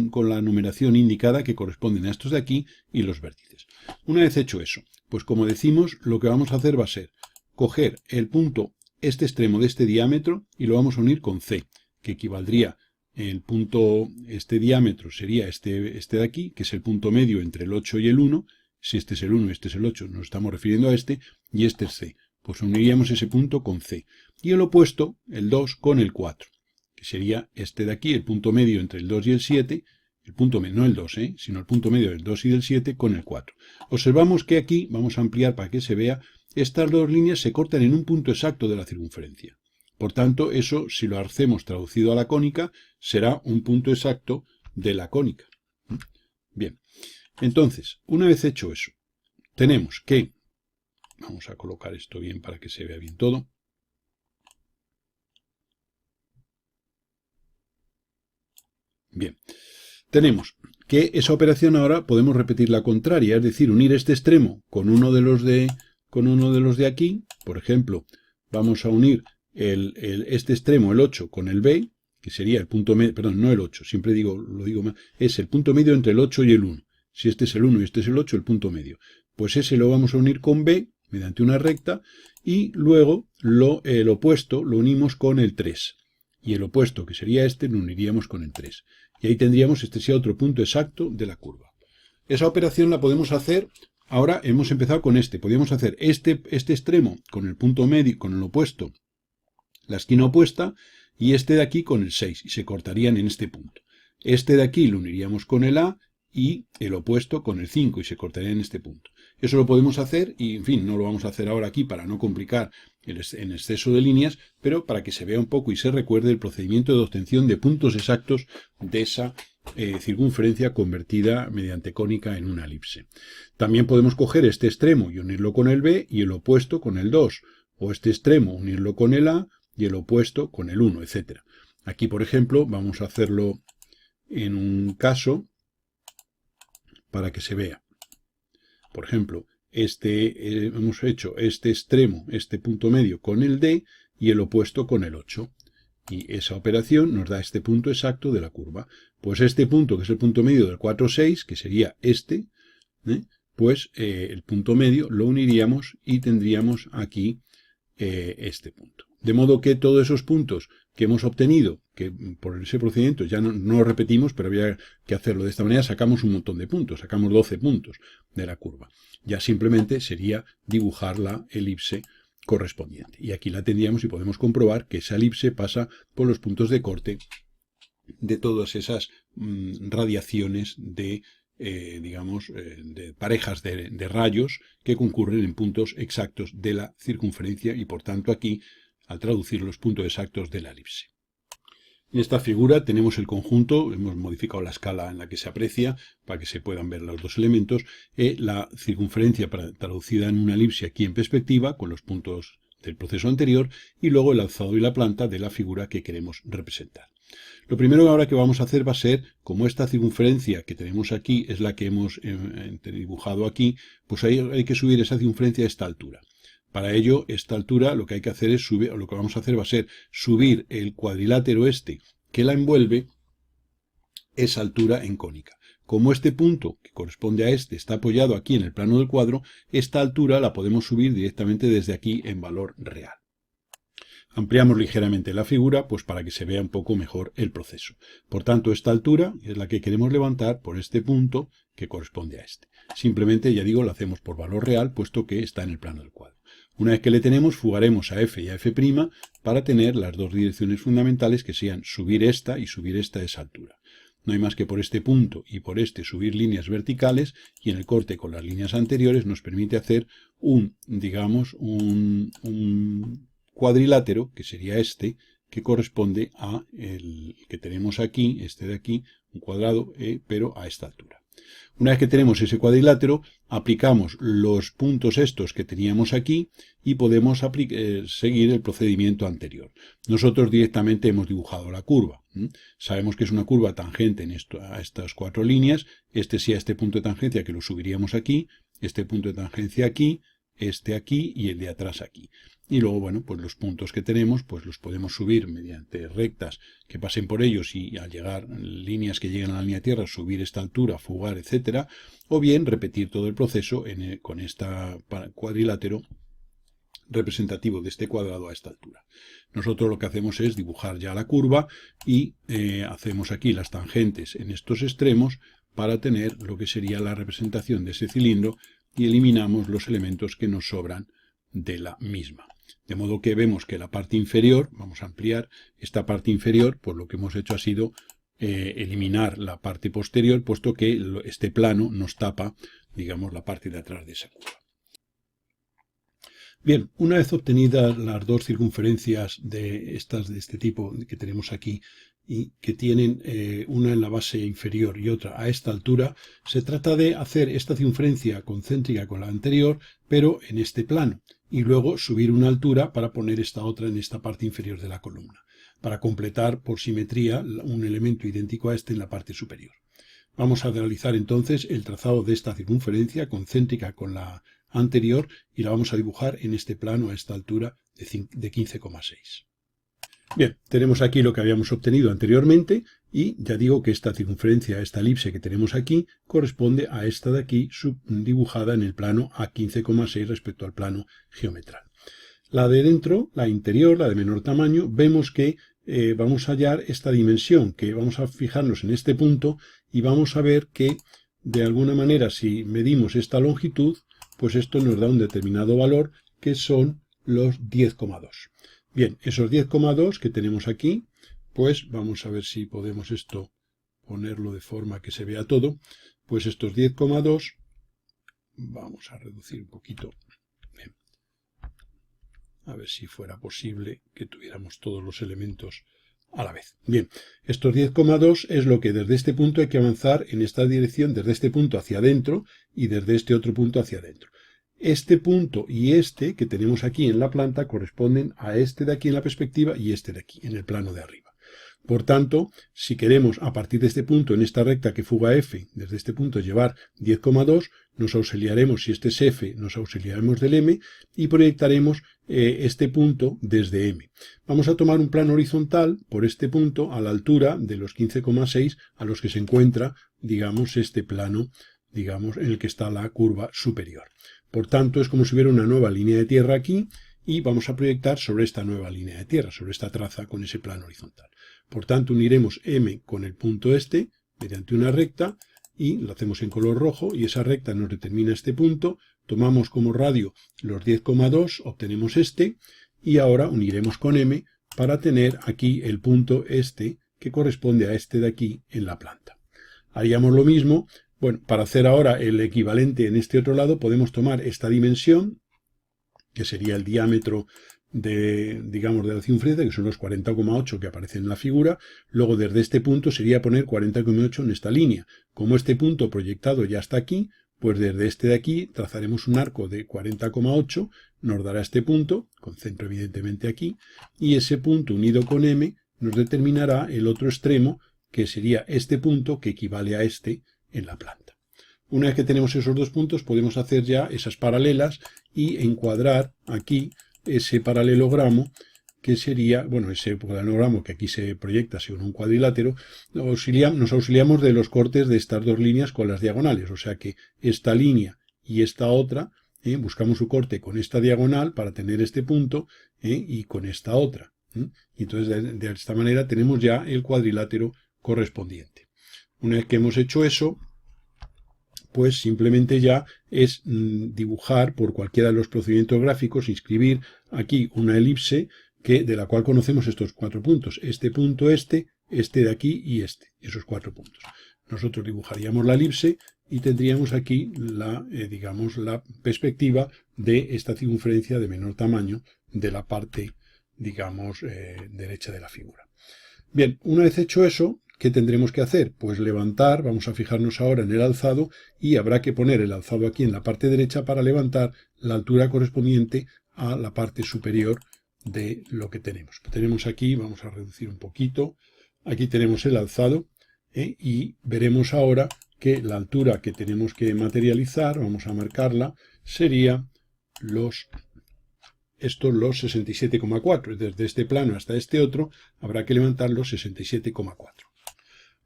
con la numeración indicada que corresponden a estos de aquí y los vértices. Una vez hecho eso, pues como decimos, lo que vamos a hacer va a ser coger el punto, este extremo de este diámetro, y lo vamos a unir con C, que equivaldría el punto, este diámetro sería este de aquí, que es el punto medio entre el 8 y el 1, si este es el 1 y este es el 8, nos estamos refiriendo a este, y este es C. Pues uniríamos ese punto con C. Y el opuesto, el 2, con el 4, que sería este de aquí, el punto medio entre el 2 y el 7, el punto medio, no el 2, sino el punto medio del 2 y del 7 con el 4. Observamos que aquí, vamos a ampliar para que se vea, estas dos líneas se cortan en un punto exacto de la circunferencia. Por tanto, eso, si lo hacemos traducido a la cónica, será un punto exacto de la cónica. Bien. Entonces, una vez hecho eso, tenemos que, vamos a colocar esto bien para que se vea bien todo. Bien, tenemos que esa operación ahora podemos repetir la contraria, es decir, unir este extremo con uno de los de aquí. Por ejemplo, vamos a unir este extremo, el 8, con el B, que sería el punto medio, perdón, no el 8, siempre lo digo mal, es el punto medio entre el 8 y el 1. Si este es el 1 y este es el 8, el punto medio. Pues ese lo vamos a unir con B, mediante una recta, y luego el opuesto lo unimos con el 3. Y el opuesto, que sería este, lo uniríamos con el 3. Y ahí tendríamos este sea otro punto exacto de la curva. Esa operación la podemos hacer, ahora hemos empezado con este. Podríamos hacer este extremo con el punto medio, con el opuesto, la esquina opuesta, y este de aquí con el 6, y se cortarían en este punto. Este de aquí lo uniríamos con el A, y el opuesto con el 5 y se cortaría en este punto. Eso lo podemos hacer y, en fin, no lo vamos a hacer ahora aquí para no complicar en exceso de líneas, pero para que se vea un poco y se recuerde el procedimiento de obtención de puntos exactos de esa circunferencia convertida mediante cónica en una elipse. También podemos coger este extremo y unirlo con el B y el opuesto con el 2, o este extremo unirlo con el A y el opuesto con el 1, etc. Aquí, por ejemplo, vamos a hacerlo en un caso para que se vea. Por ejemplo, hemos hecho este extremo, este punto medio con el D y el opuesto con el 8. Y esa operación nos da este punto exacto de la curva. Pues este punto, que es el punto medio del 4, 6, que sería este, pues el punto medio lo uniríamos y tendríamos aquí este punto. De modo que todos esos puntos que hemos obtenido, que por ese procedimiento ya no lo repetimos, pero había que hacerlo de esta manera, sacamos un montón de puntos, sacamos 12 puntos de la curva. Ya simplemente sería dibujar la elipse correspondiente. Y aquí la tendríamos y podemos comprobar que esa elipse pasa por los puntos de corte de todas esas radiaciones de de parejas de rayos que concurren en puntos exactos de la circunferencia y por tanto aquí, al traducir los puntos exactos de la elipse. En esta figura tenemos el conjunto, hemos modificado la escala en la que se aprecia para que se puedan ver los dos elementos, la circunferencia traducida en una elipse aquí en perspectiva con los puntos del proceso anterior y luego el alzado y la planta de la figura que queremos representar. Lo primero ahora que vamos a hacer va a ser, como esta circunferencia que tenemos aquí es la que hemos dibujado aquí, pues ahí hay que subir esa circunferencia a esta altura. Para ello, esta altura lo que hay que hacer es subir, o lo que vamos a hacer va a ser subir el cuadrilátero este que la envuelve, esa altura en cónica. Como este punto, que corresponde a este, está apoyado aquí en el plano del cuadro, esta altura la podemos subir directamente desde aquí en valor real. Ampliamos ligeramente la figura, pues para que se vea un poco mejor el proceso. Por tanto, esta altura es la que queremos levantar por este punto que corresponde a este. Simplemente, ya digo, lo hacemos por valor real, puesto que está en el plano del cuadro. Una vez que le tenemos, fugaremos a F y a F' para tener las dos direcciones fundamentales que sean subir esta y subir esta a esa altura. No hay más que por este punto y por este subir líneas verticales, y en el corte con las líneas anteriores nos permite hacer digamos, un cuadrilátero, que sería este, que corresponde a el que tenemos aquí, este de aquí, un cuadrado, pero a esta altura. Una vez que tenemos ese cuadrilátero, aplicamos los puntos estos que teníamos aquí y podemos seguir el procedimiento anterior. Nosotros directamente hemos dibujado la curva. Sabemos que es una curva tangente a estas cuatro líneas. Este sí a este punto de tangencia, que lo subiríamos aquí, este punto de tangencia aquí, este aquí y el de atrás aquí. Y luego, bueno, pues los puntos que tenemos, pues los podemos subir mediante rectas que pasen por ellos y al llegar líneas que lleguen a la línea de tierra, subir esta altura, fugar, etcétera, o bien repetir todo el proceso con este cuadrilátero representativo de este cuadrado a esta altura. Nosotros lo que hacemos es dibujar ya la curva y hacemos aquí las tangentes en estos extremos para tener lo que sería la representación de ese cilindro y eliminamos los elementos que nos sobran de la misma. De modo que vemos que la parte inferior, vamos a ampliar esta parte inferior, pues lo que hemos hecho ha sido eliminar la parte posterior, puesto que este plano nos tapa, digamos, la parte de atrás de esa curva. Bien, una vez obtenidas las dos circunferencias de este tipo que tenemos aquí y que tienen una en la base inferior y otra a esta altura, se trata de hacer esta circunferencia concéntrica con la anterior, pero en este plano, y luego subir una altura para poner esta otra en esta parte inferior de la columna, para completar por simetría un elemento idéntico a este en la parte superior. Vamos a realizar entonces el trazado de esta circunferencia concéntrica con la anterior y la vamos a dibujar en este plano a esta altura de 15,6. Bien, tenemos aquí lo que habíamos obtenido anteriormente y ya digo que esta circunferencia, esta elipse que tenemos aquí, corresponde a esta de aquí dibujada en el plano a 15,6 respecto al plano geometral. La de dentro, la interior, la de menor tamaño, vemos que vamos a hallar esta dimensión, que vamos a fijarnos en este punto y vamos a ver que de alguna manera si medimos esta longitud, pues esto nos da un determinado valor que son los 10,2. Bien, esos 10,2 que tenemos aquí, pues vamos a ver si podemos esto ponerlo de forma que se vea todo. Pues estos 10,2, vamos a reducir un poquito. Bien. A ver si fuera posible que tuviéramos todos los elementos a la vez. Bien, estos 10,2 es lo que desde este punto hay que avanzar en esta dirección, desde este punto hacia adentro y desde este otro punto hacia adentro. Este punto y este que tenemos aquí en la planta corresponden a este de aquí en la perspectiva y este de aquí en el plano de arriba. Por tanto, si queremos a partir de este punto en esta recta que fuga F, desde este punto llevar 10,2, nos auxiliaremos, si este es F, nos auxiliaremos del M y proyectaremos este punto desde M. Vamos a tomar un plano horizontal por este punto a la altura de los 15,6 a los que se encuentra, digamos, este plano, digamos, en el que está la curva superior. Por tanto, es como si hubiera una nueva línea de tierra aquí y vamos a proyectar sobre esta nueva línea de tierra, sobre esta traza con ese plano horizontal. Por tanto, uniremos M con el punto este mediante una recta y lo hacemos en color rojo y esa recta nos determina este punto. Tomamos como radio los 10,2, obtenemos este y ahora uniremos con M para tener aquí el punto este que corresponde a este de aquí en la planta. Haríamos lo mismo. Bueno, para hacer ahora el equivalente en este otro lado podemos tomar esta dimensión, que sería el diámetro digamos, de la circunferencia, que son los 40,8 que aparecen en la figura. Luego desde este punto sería poner 40,8 en esta línea. Como este punto proyectado ya está aquí, pues desde este de aquí trazaremos un arco de 40,8, nos dará este punto, con centro evidentemente aquí, y ese punto unido con M nos determinará el otro extremo, que sería este punto que equivale a este en la planta. Una vez que tenemos esos dos puntos, podemos hacer ya esas paralelas y encuadrar aquí ese paralelogramo, que sería, bueno, ese paralelogramo que aquí se proyecta según un cuadrilátero. Nos auxiliamos de los cortes de estas dos líneas con las diagonales, o sea que esta línea y esta otra, buscamos su corte con esta diagonal para tener este punto, y con esta otra. Y entonces de esta manera tenemos ya el cuadrilátero correspondiente. Una vez que hemos hecho eso, pues simplemente ya es dibujar por cualquiera de los procedimientos gráficos, inscribir aquí una elipse de la cual conocemos estos 4 puntos. Este punto, este de aquí y esos 4 puntos. Nosotros dibujaríamos la elipse y tendríamos aquí digamos, la perspectiva de esta circunferencia de menor tamaño de la parte, digamos, derecha de la figura. Bien, una vez hecho eso, ¿qué tendremos que hacer? Pues levantar, vamos a fijarnos ahora en el alzado y habrá que poner el alzado aquí en la parte derecha para levantar la altura correspondiente a la parte superior de lo que tenemos. Tenemos aquí, vamos a reducir un poquito, aquí tenemos el alzado, y veremos ahora que la altura que tenemos que materializar, vamos a marcarla, sería los 67,4. Desde este plano hasta este otro habrá que levantar los 67,4.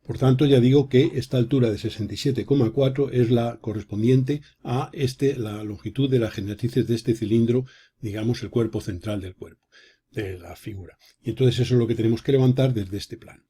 Por tanto, ya digo que esta altura de 67,4 es la correspondiente a la longitud de las generatrices de este cilindro, digamos el cuerpo central del cuerpo, de la figura. Y entonces eso es lo que tenemos que levantar desde este plano.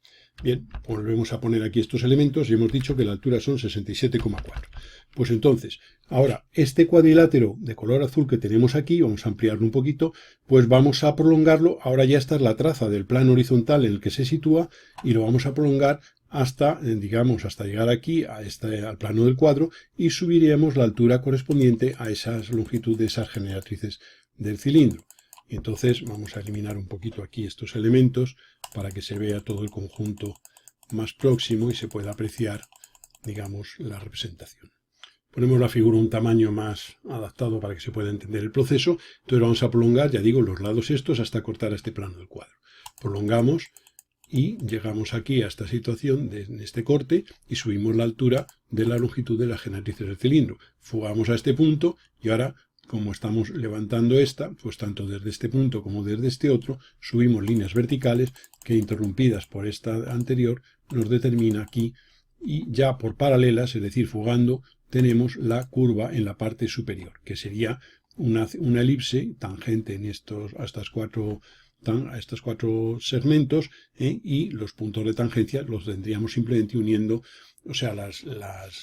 Bien, volvemos a poner aquí estos elementos y hemos dicho que la altura son 67,4. Pues entonces, ahora, este cuadrilátero de color azul que tenemos aquí, vamos a ampliarlo un poquito, pues vamos a prolongarlo. Ahora ya esta es la traza del plano horizontal en el que se sitúa y lo vamos a prolongar hasta, digamos, hasta llegar aquí al plano del cuadro y subiríamos la altura correspondiente a esa longitud de esas generatrices del cilindro. Y entonces vamos a eliminar un poquito aquí estos elementos para que se vea todo el conjunto más próximo y se pueda apreciar, digamos, la representación. Ponemos la figura un tamaño más adaptado para que se pueda entender el proceso. Entonces vamos a prolongar, ya digo, los lados estos hasta cortar este plano del cuadro. Prolongamos y llegamos aquí a esta situación en este corte y subimos la altura de la longitud de las generatrices del cilindro. Fugamos a este punto y ahora, como estamos levantando esta, pues tanto desde este punto como desde este otro, subimos líneas verticales que, interrumpidas por esta anterior, nos determina aquí, y ya por paralelas, es decir, fugando, tenemos la curva en la parte superior, que sería una elipse tangente en a estos cuatro segmentos, y los puntos de tangencia los tendríamos simplemente uniendo, o sea,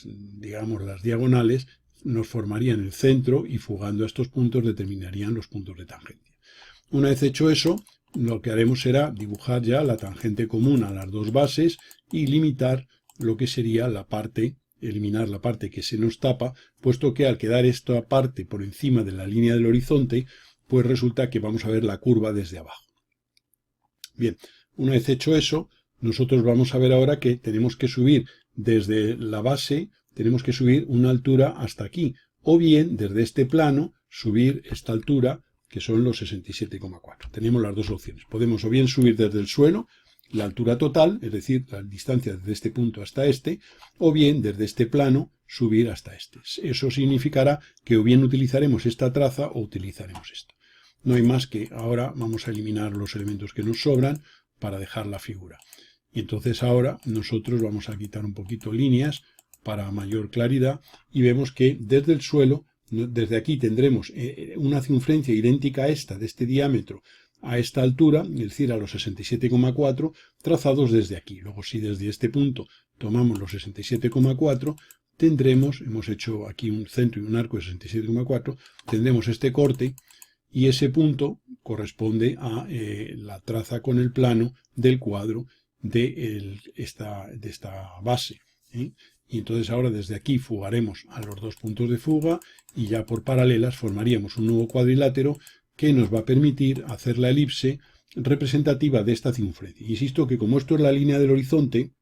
digamos, las diagonales nos formarían el centro y fugando a estos puntos determinarían los puntos de tangencia. Una vez hecho eso, lo que haremos será dibujar ya la tangente común a las dos bases y limitar lo que sería la parte, eliminar la parte que se nos tapa, puesto que al quedar esta parte por encima de la línea del horizonte, pues resulta que vamos a ver la curva desde abajo. Bien, una vez hecho eso, nosotros vamos a ver ahora que tenemos que subir desde la base, tenemos que subir una altura hasta aquí, o bien desde este plano subir esta altura, que son los 67,4. Tenemos las dos opciones. Podemos o bien subir desde el suelo, la altura total, es decir, la distancia desde este punto hasta este, o bien desde este plano subir hasta este. Eso significará que o bien utilizaremos esta traza o utilizaremos esto. No hay más que ahora vamos a eliminar los elementos que nos sobran para dejar la figura. Y entonces ahora nosotros vamos a quitar un poquito líneas para mayor claridad y vemos que desde el suelo, desde aquí tendremos una circunferencia idéntica a esta, de este diámetro, a esta altura, es decir, a los 67,4, trazados desde aquí. Luego, si desde este punto tomamos los 67,4, tendremos, hemos hecho aquí un centro y un arco de 67,4, tendremos este corte y ese punto corresponde a la traza con el plano del cuadro de esta base. Y entonces ahora desde aquí fugaremos a los dos puntos de fuga y ya por paralelas formaríamos un nuevo cuadrilátero que nos va a permitir hacer la elipse representativa de esta circunferencia. Insisto que como esto es la línea del horizonte,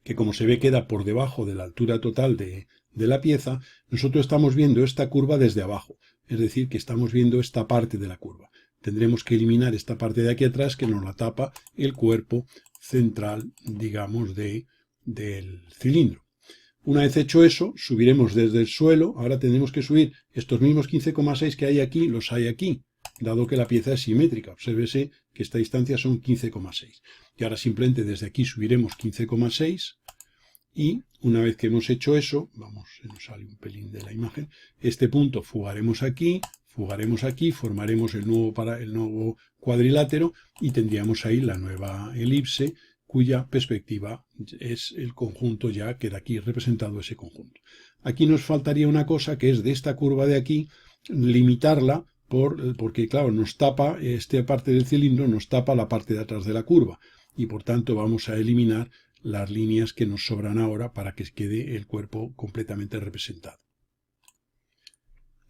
que como se ve queda por debajo de la altura total de la pieza, nosotros estamos viendo esta curva desde abajo, es decir, que estamos viendo esta parte de la curva. Tendremos que eliminar esta parte de aquí atrás que nos la tapa el cuerpo central, digamos, del cilindro. Una vez hecho eso, subiremos desde el suelo. Ahora tendremos que subir estos mismos 15,6 que hay aquí, los hay aquí, dado que la pieza es simétrica. Obsérvese que esta distancia son 15,6. Y ahora simplemente desde aquí subiremos 15,6 y una vez que hemos hecho eso, vamos, se nos sale un pelín de la imagen, este punto fugaremos aquí, formaremos el nuevo cuadrilátero y tendríamos ahí la nueva elipse, cuya perspectiva es el conjunto, ya queda aquí representado ese conjunto. Aquí nos faltaría una cosa, que es de esta curva de aquí, limitarla, porque claro, nos tapa, esta parte del cilindro nos tapa la parte de atrás de la curva, y por tanto vamos a eliminar las líneas que nos sobran ahora para que quede el cuerpo completamente representado.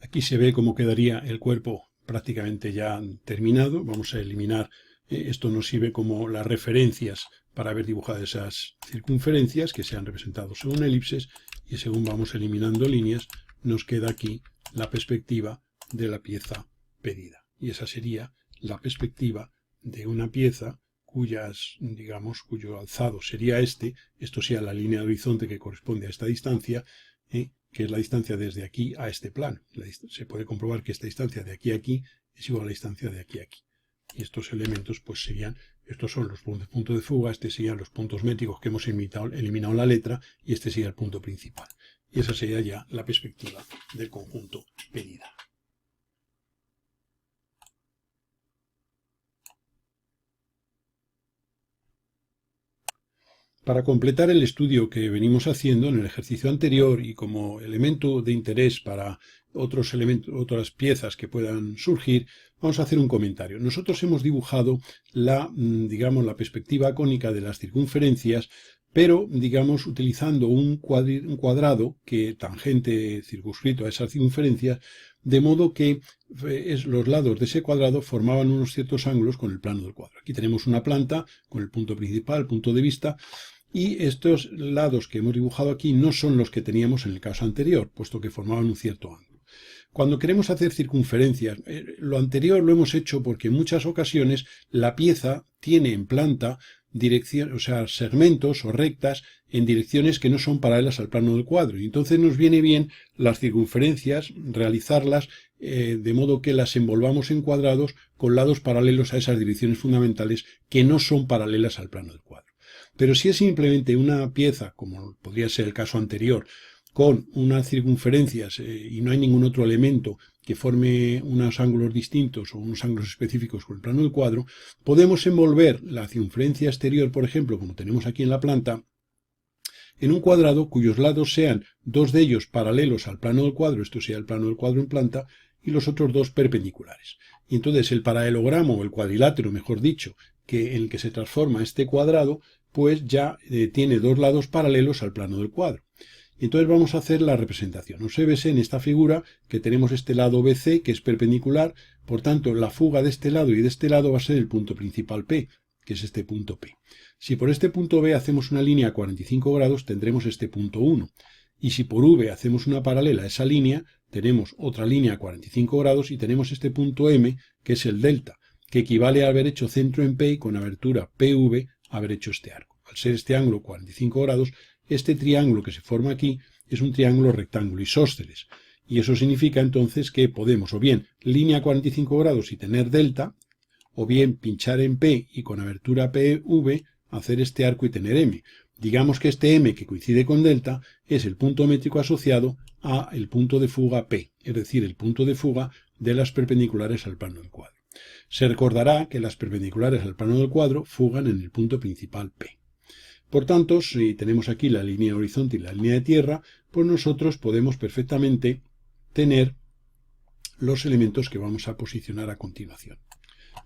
Aquí se ve cómo quedaría el cuerpo prácticamente ya terminado. Vamos a eliminar, esto nos sirve como las referencias para ver dibujadas esas circunferencias que se han representado según elipses, y según vamos eliminando líneas nos queda aquí la perspectiva de la pieza pedida. Y esa sería la perspectiva de una pieza cuyo alzado sería esto sería la línea de horizonte que corresponde a esta distancia, que es la distancia desde aquí a este plano. Se puede comprobar que esta distancia de aquí a aquí es igual a la distancia de aquí a aquí. Y estos elementos pues serían, estos son los puntos de fuga, serían los puntos métricos que hemos eliminado la letra, y este sería el punto principal. Y esa sería ya la perspectiva del conjunto pedida. Para completar el estudio que venimos haciendo en el ejercicio anterior y como elemento de interés para otras piezas que puedan surgir, vamos a hacer un comentario. Nosotros hemos dibujado la perspectiva cónica de las circunferencias, pero, utilizando un cuadrado que tangente circunscrito a esas circunferencias, de modo que los lados de ese cuadrado formaban unos ciertos ángulos con el plano del cuadro. Aquí tenemos una planta con el punto principal, el punto de vista, y estos lados que hemos dibujado aquí no son los que teníamos en el caso anterior, puesto que formaban un cierto ángulo. Cuando queremos hacer circunferencias, lo anterior lo hemos hecho porque en muchas ocasiones la pieza tiene en planta segmentos o rectas en direcciones que no son paralelas al plano del cuadro. Y entonces nos viene bien las circunferencias, realizarlas de modo que las envolvamos en cuadrados con lados paralelos a esas direcciones fundamentales que no son paralelas al plano del cuadro. Pero si es simplemente una pieza, como podría ser el caso anterior, con unas circunferencias y no hay ningún otro elemento que forme unos ángulos distintos o unos ángulos específicos con el plano del cuadro, podemos envolver la circunferencia exterior, por ejemplo, como tenemos aquí en la planta, en un cuadrado cuyos lados sean dos de ellos paralelos al plano del cuadro, esto sería el plano del cuadro en planta, y los otros dos perpendiculares. Y entonces el paralelogramo, o el cuadrilátero, mejor dicho, en el que se transforma este cuadrado, pues ya tiene dos lados paralelos al plano del cuadro. Y entonces vamos a hacer la representación. Obsérvese en esta figura que tenemos este lado BC, que es perpendicular, por tanto la fuga de este lado y de este lado va a ser el punto principal P, que es este punto P. Si por este punto B hacemos una línea a 45 grados, tendremos este punto 1. Y si por V hacemos una paralela a esa línea, tenemos otra línea a 45 grados y tenemos este punto M, que es el delta, que equivale a haber hecho centro en P y con abertura PV haber hecho este arco. Al ser este ángulo 45 grados, este triángulo que se forma aquí es un triángulo rectángulo isósceles. Y eso significa entonces que podemos o bien línea a 45 grados y tener delta, o bien pinchar en P y con abertura PV hacer este arco y tener M. Digamos que este M que coincide con delta es el punto métrico asociado a el punto de fuga P, es decir, el punto de fuga de las perpendiculares al plano del cuadro. Se recordará que las perpendiculares al plano del cuadro fugan en el punto principal P. Por tanto, si tenemos aquí la línea de horizonte y la línea de tierra, pues nosotros podemos perfectamente tener los elementos que vamos a posicionar a continuación.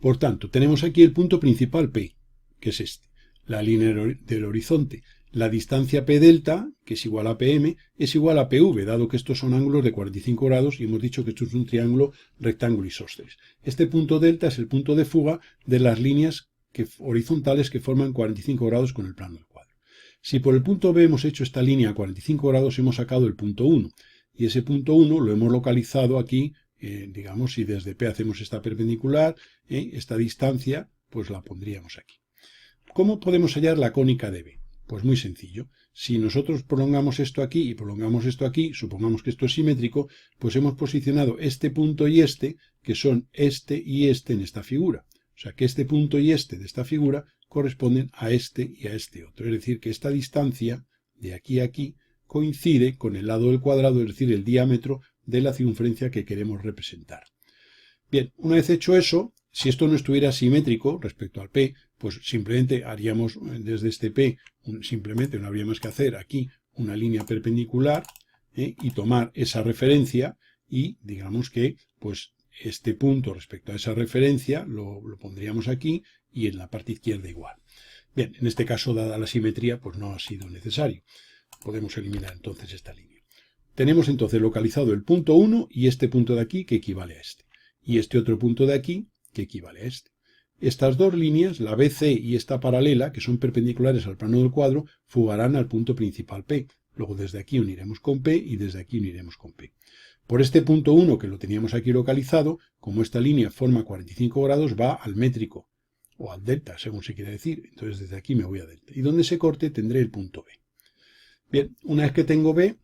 Por tanto, tenemos aquí el punto principal P, que es este, la línea del horizonte. La distancia P delta, que es igual a PM, es igual a PV, dado que estos son ángulos de 45 grados y hemos dicho que esto es un triángulo rectángulo isósceles. Este punto delta es el punto de fuga de las líneas horizontales que forman 45 grados con el plano del cuadro. Si por el punto B hemos hecho esta línea a 45 grados, hemos sacado el punto 1. Y ese punto 1 lo hemos localizado aquí, si desde P hacemos esta perpendicular, esta distancia, pues la pondríamos aquí. ¿Cómo podemos hallar la cónica de B? Pues muy sencillo. Si nosotros prolongamos esto aquí y prolongamos esto aquí, supongamos que esto es simétrico, pues hemos posicionado este punto y este, que son este y este en esta figura. O sea que este punto y este de esta figura corresponden a este y a este otro. Es decir, que esta distancia de aquí a aquí coincide con el lado del cuadrado, es decir, el diámetro de la circunferencia que queremos representar. Bien, una vez hecho eso, si esto no estuviera simétrico respecto al P, pues simplemente haríamos desde este P, simplemente no habría más que hacer aquí una línea perpendicular y tomar esa referencia y digamos que pues este punto respecto a esa referencia lo pondríamos aquí y en la parte izquierda igual. Bien, en este caso, dada la simetría, pues no ha sido necesario. Podemos eliminar entonces esta línea. Tenemos entonces localizado el punto 1 y este punto de aquí que equivale a este. Y este otro punto de aquí que equivale a este. Estas dos líneas, la BC y esta paralela, que son perpendiculares al plano del cuadro, fugarán al punto principal P. Luego desde aquí uniremos con P y desde aquí uniremos con P. Por este punto 1 que lo teníamos aquí localizado, como esta línea forma 45 grados, va al métrico, o al delta, según se quiere decir. Entonces desde aquí me voy a delta. Y donde se corte tendré el punto B. Bien, una vez que tengo B,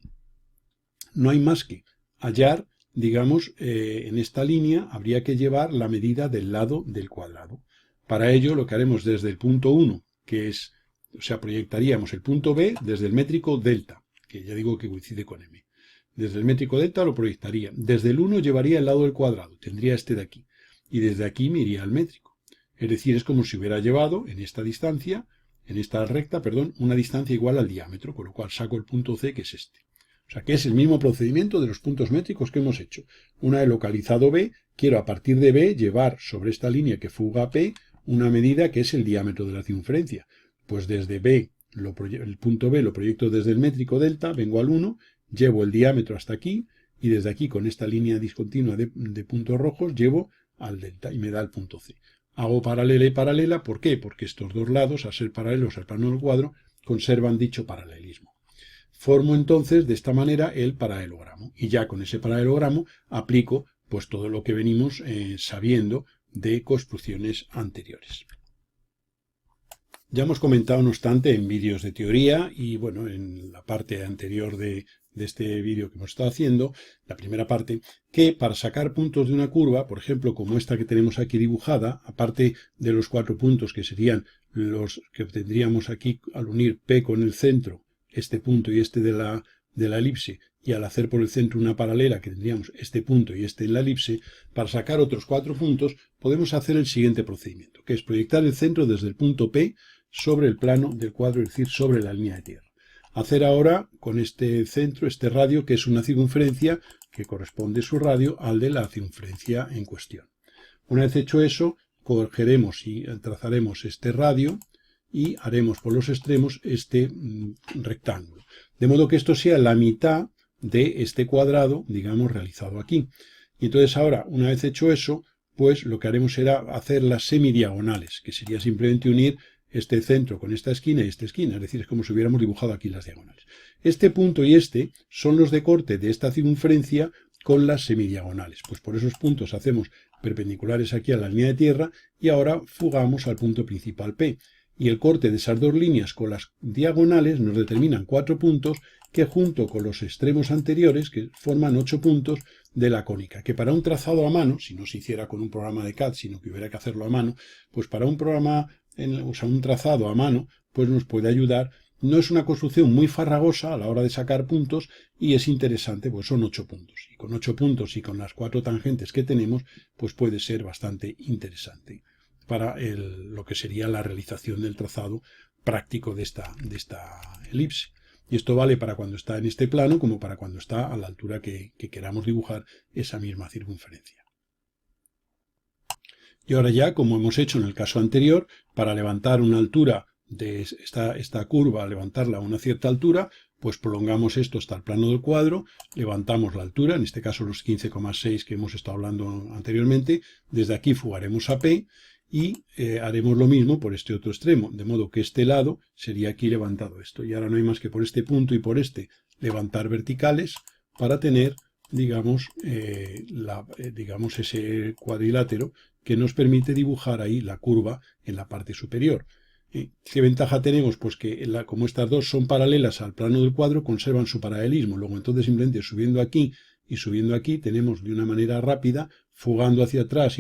no hay más que hallar, digamos, en esta línea habría que llevar la medida del lado del cuadrado. Para ello lo que haremos desde el punto 1, que es, o sea, proyectaríamos el punto B desde el métrico delta, que ya digo que coincide con M. Desde el métrico delta lo proyectaría. Desde el 1 llevaría el lado del cuadrado, tendría este de aquí. Y desde aquí me iría al métrico. Es decir, es como si hubiera llevado en esta distancia, en esta recta, perdón, una distancia igual al diámetro, con lo cual saco el punto C, que es este. O sea que es el mismo procedimiento de los puntos métricos que hemos hecho. Una vez localizado B, quiero a partir de B llevar sobre esta línea que fuga P una medida que es el diámetro de la circunferencia. Pues desde B, el punto B lo proyecto desde el métrico delta, vengo al 1, llevo el diámetro hasta aquí y desde aquí con esta línea discontinua de puntos rojos llevo al delta y me da el punto C. Hago paralela y paralela, ¿por qué? Porque estos dos lados, al ser paralelos al plano del cuadro, conservan dicho paralelismo. Formo entonces de esta manera el paralelogramo y ya con ese paralelogramo aplico pues todo lo que venimos sabiendo de construcciones anteriores. Ya hemos comentado, no obstante, en vídeos de teoría y bueno, en la parte anterior de este vídeo que hemos estado haciendo, la primera parte, que para sacar puntos de una curva, por ejemplo, como esta que tenemos aquí dibujada, aparte de los 4 puntos que serían los que obtendríamos aquí al unir P con el centro, este punto y este de la elipse, y al hacer por el centro una paralela que tendríamos este punto y este en la elipse, para sacar otros 4 puntos podemos hacer el siguiente procedimiento, que es proyectar el centro desde el punto P sobre el plano del cuadro, es decir, sobre la línea de tierra. Hacer ahora con este centro, este radio, que es una circunferencia que corresponde su radio al de la circunferencia en cuestión. Una vez hecho eso, cogeremos y trazaremos este radio y haremos por los extremos este rectángulo. De modo que esto sea la mitad de este cuadrado, digamos, realizado aquí. Y entonces ahora, una vez hecho eso, pues lo que haremos será hacer las semidiagonales, que sería simplemente unir este centro con esta esquina y esta esquina, es decir, es como si hubiéramos dibujado aquí las diagonales. Este punto y este son los de corte de esta circunferencia con las semidiagonales. Pues por esos puntos hacemos perpendiculares aquí a la línea de tierra y ahora fugamos al punto principal P. Y el corte de esas dos líneas con las diagonales nos determinan 4 puntos que junto con los extremos anteriores, que forman 8 puntos de la cónica, que para un trazado a mano, si no se hiciera con un programa de CAD, sino que hubiera que hacerlo a mano, pues para un programa, o sea, un trazado a mano, pues nos puede ayudar. No es una construcción muy farragosa a la hora de sacar puntos y es interesante, pues son 8 puntos. Y con 8 puntos y con las 4 tangentes que tenemos, pues puede ser bastante interesante para lo que sería la realización del trazado práctico de esta elipse. Y esto vale para cuando está en este plano como para cuando está a la altura que queramos dibujar esa misma circunferencia. Y ahora ya, como hemos hecho en el caso anterior, para levantar una altura de esta curva, levantarla a una cierta altura, pues prolongamos esto hasta el plano del cuadro, levantamos la altura, en este caso los 15,6 que hemos estado hablando anteriormente, desde aquí fugaremos a P, y haremos lo mismo por este otro extremo, de modo que este lado sería aquí levantado esto. Y ahora no hay más que por este punto y por este levantar verticales para tener, digamos, digamos ese cuadrilátero que nos permite dibujar ahí la curva en la parte superior. ¿Qué ventaja tenemos? Pues que como estas dos son paralelas al plano del cuadro, conservan su paralelismo. Luego entonces simplemente subiendo aquí y subiendo aquí tenemos de una manera rápida, fugando hacia atrás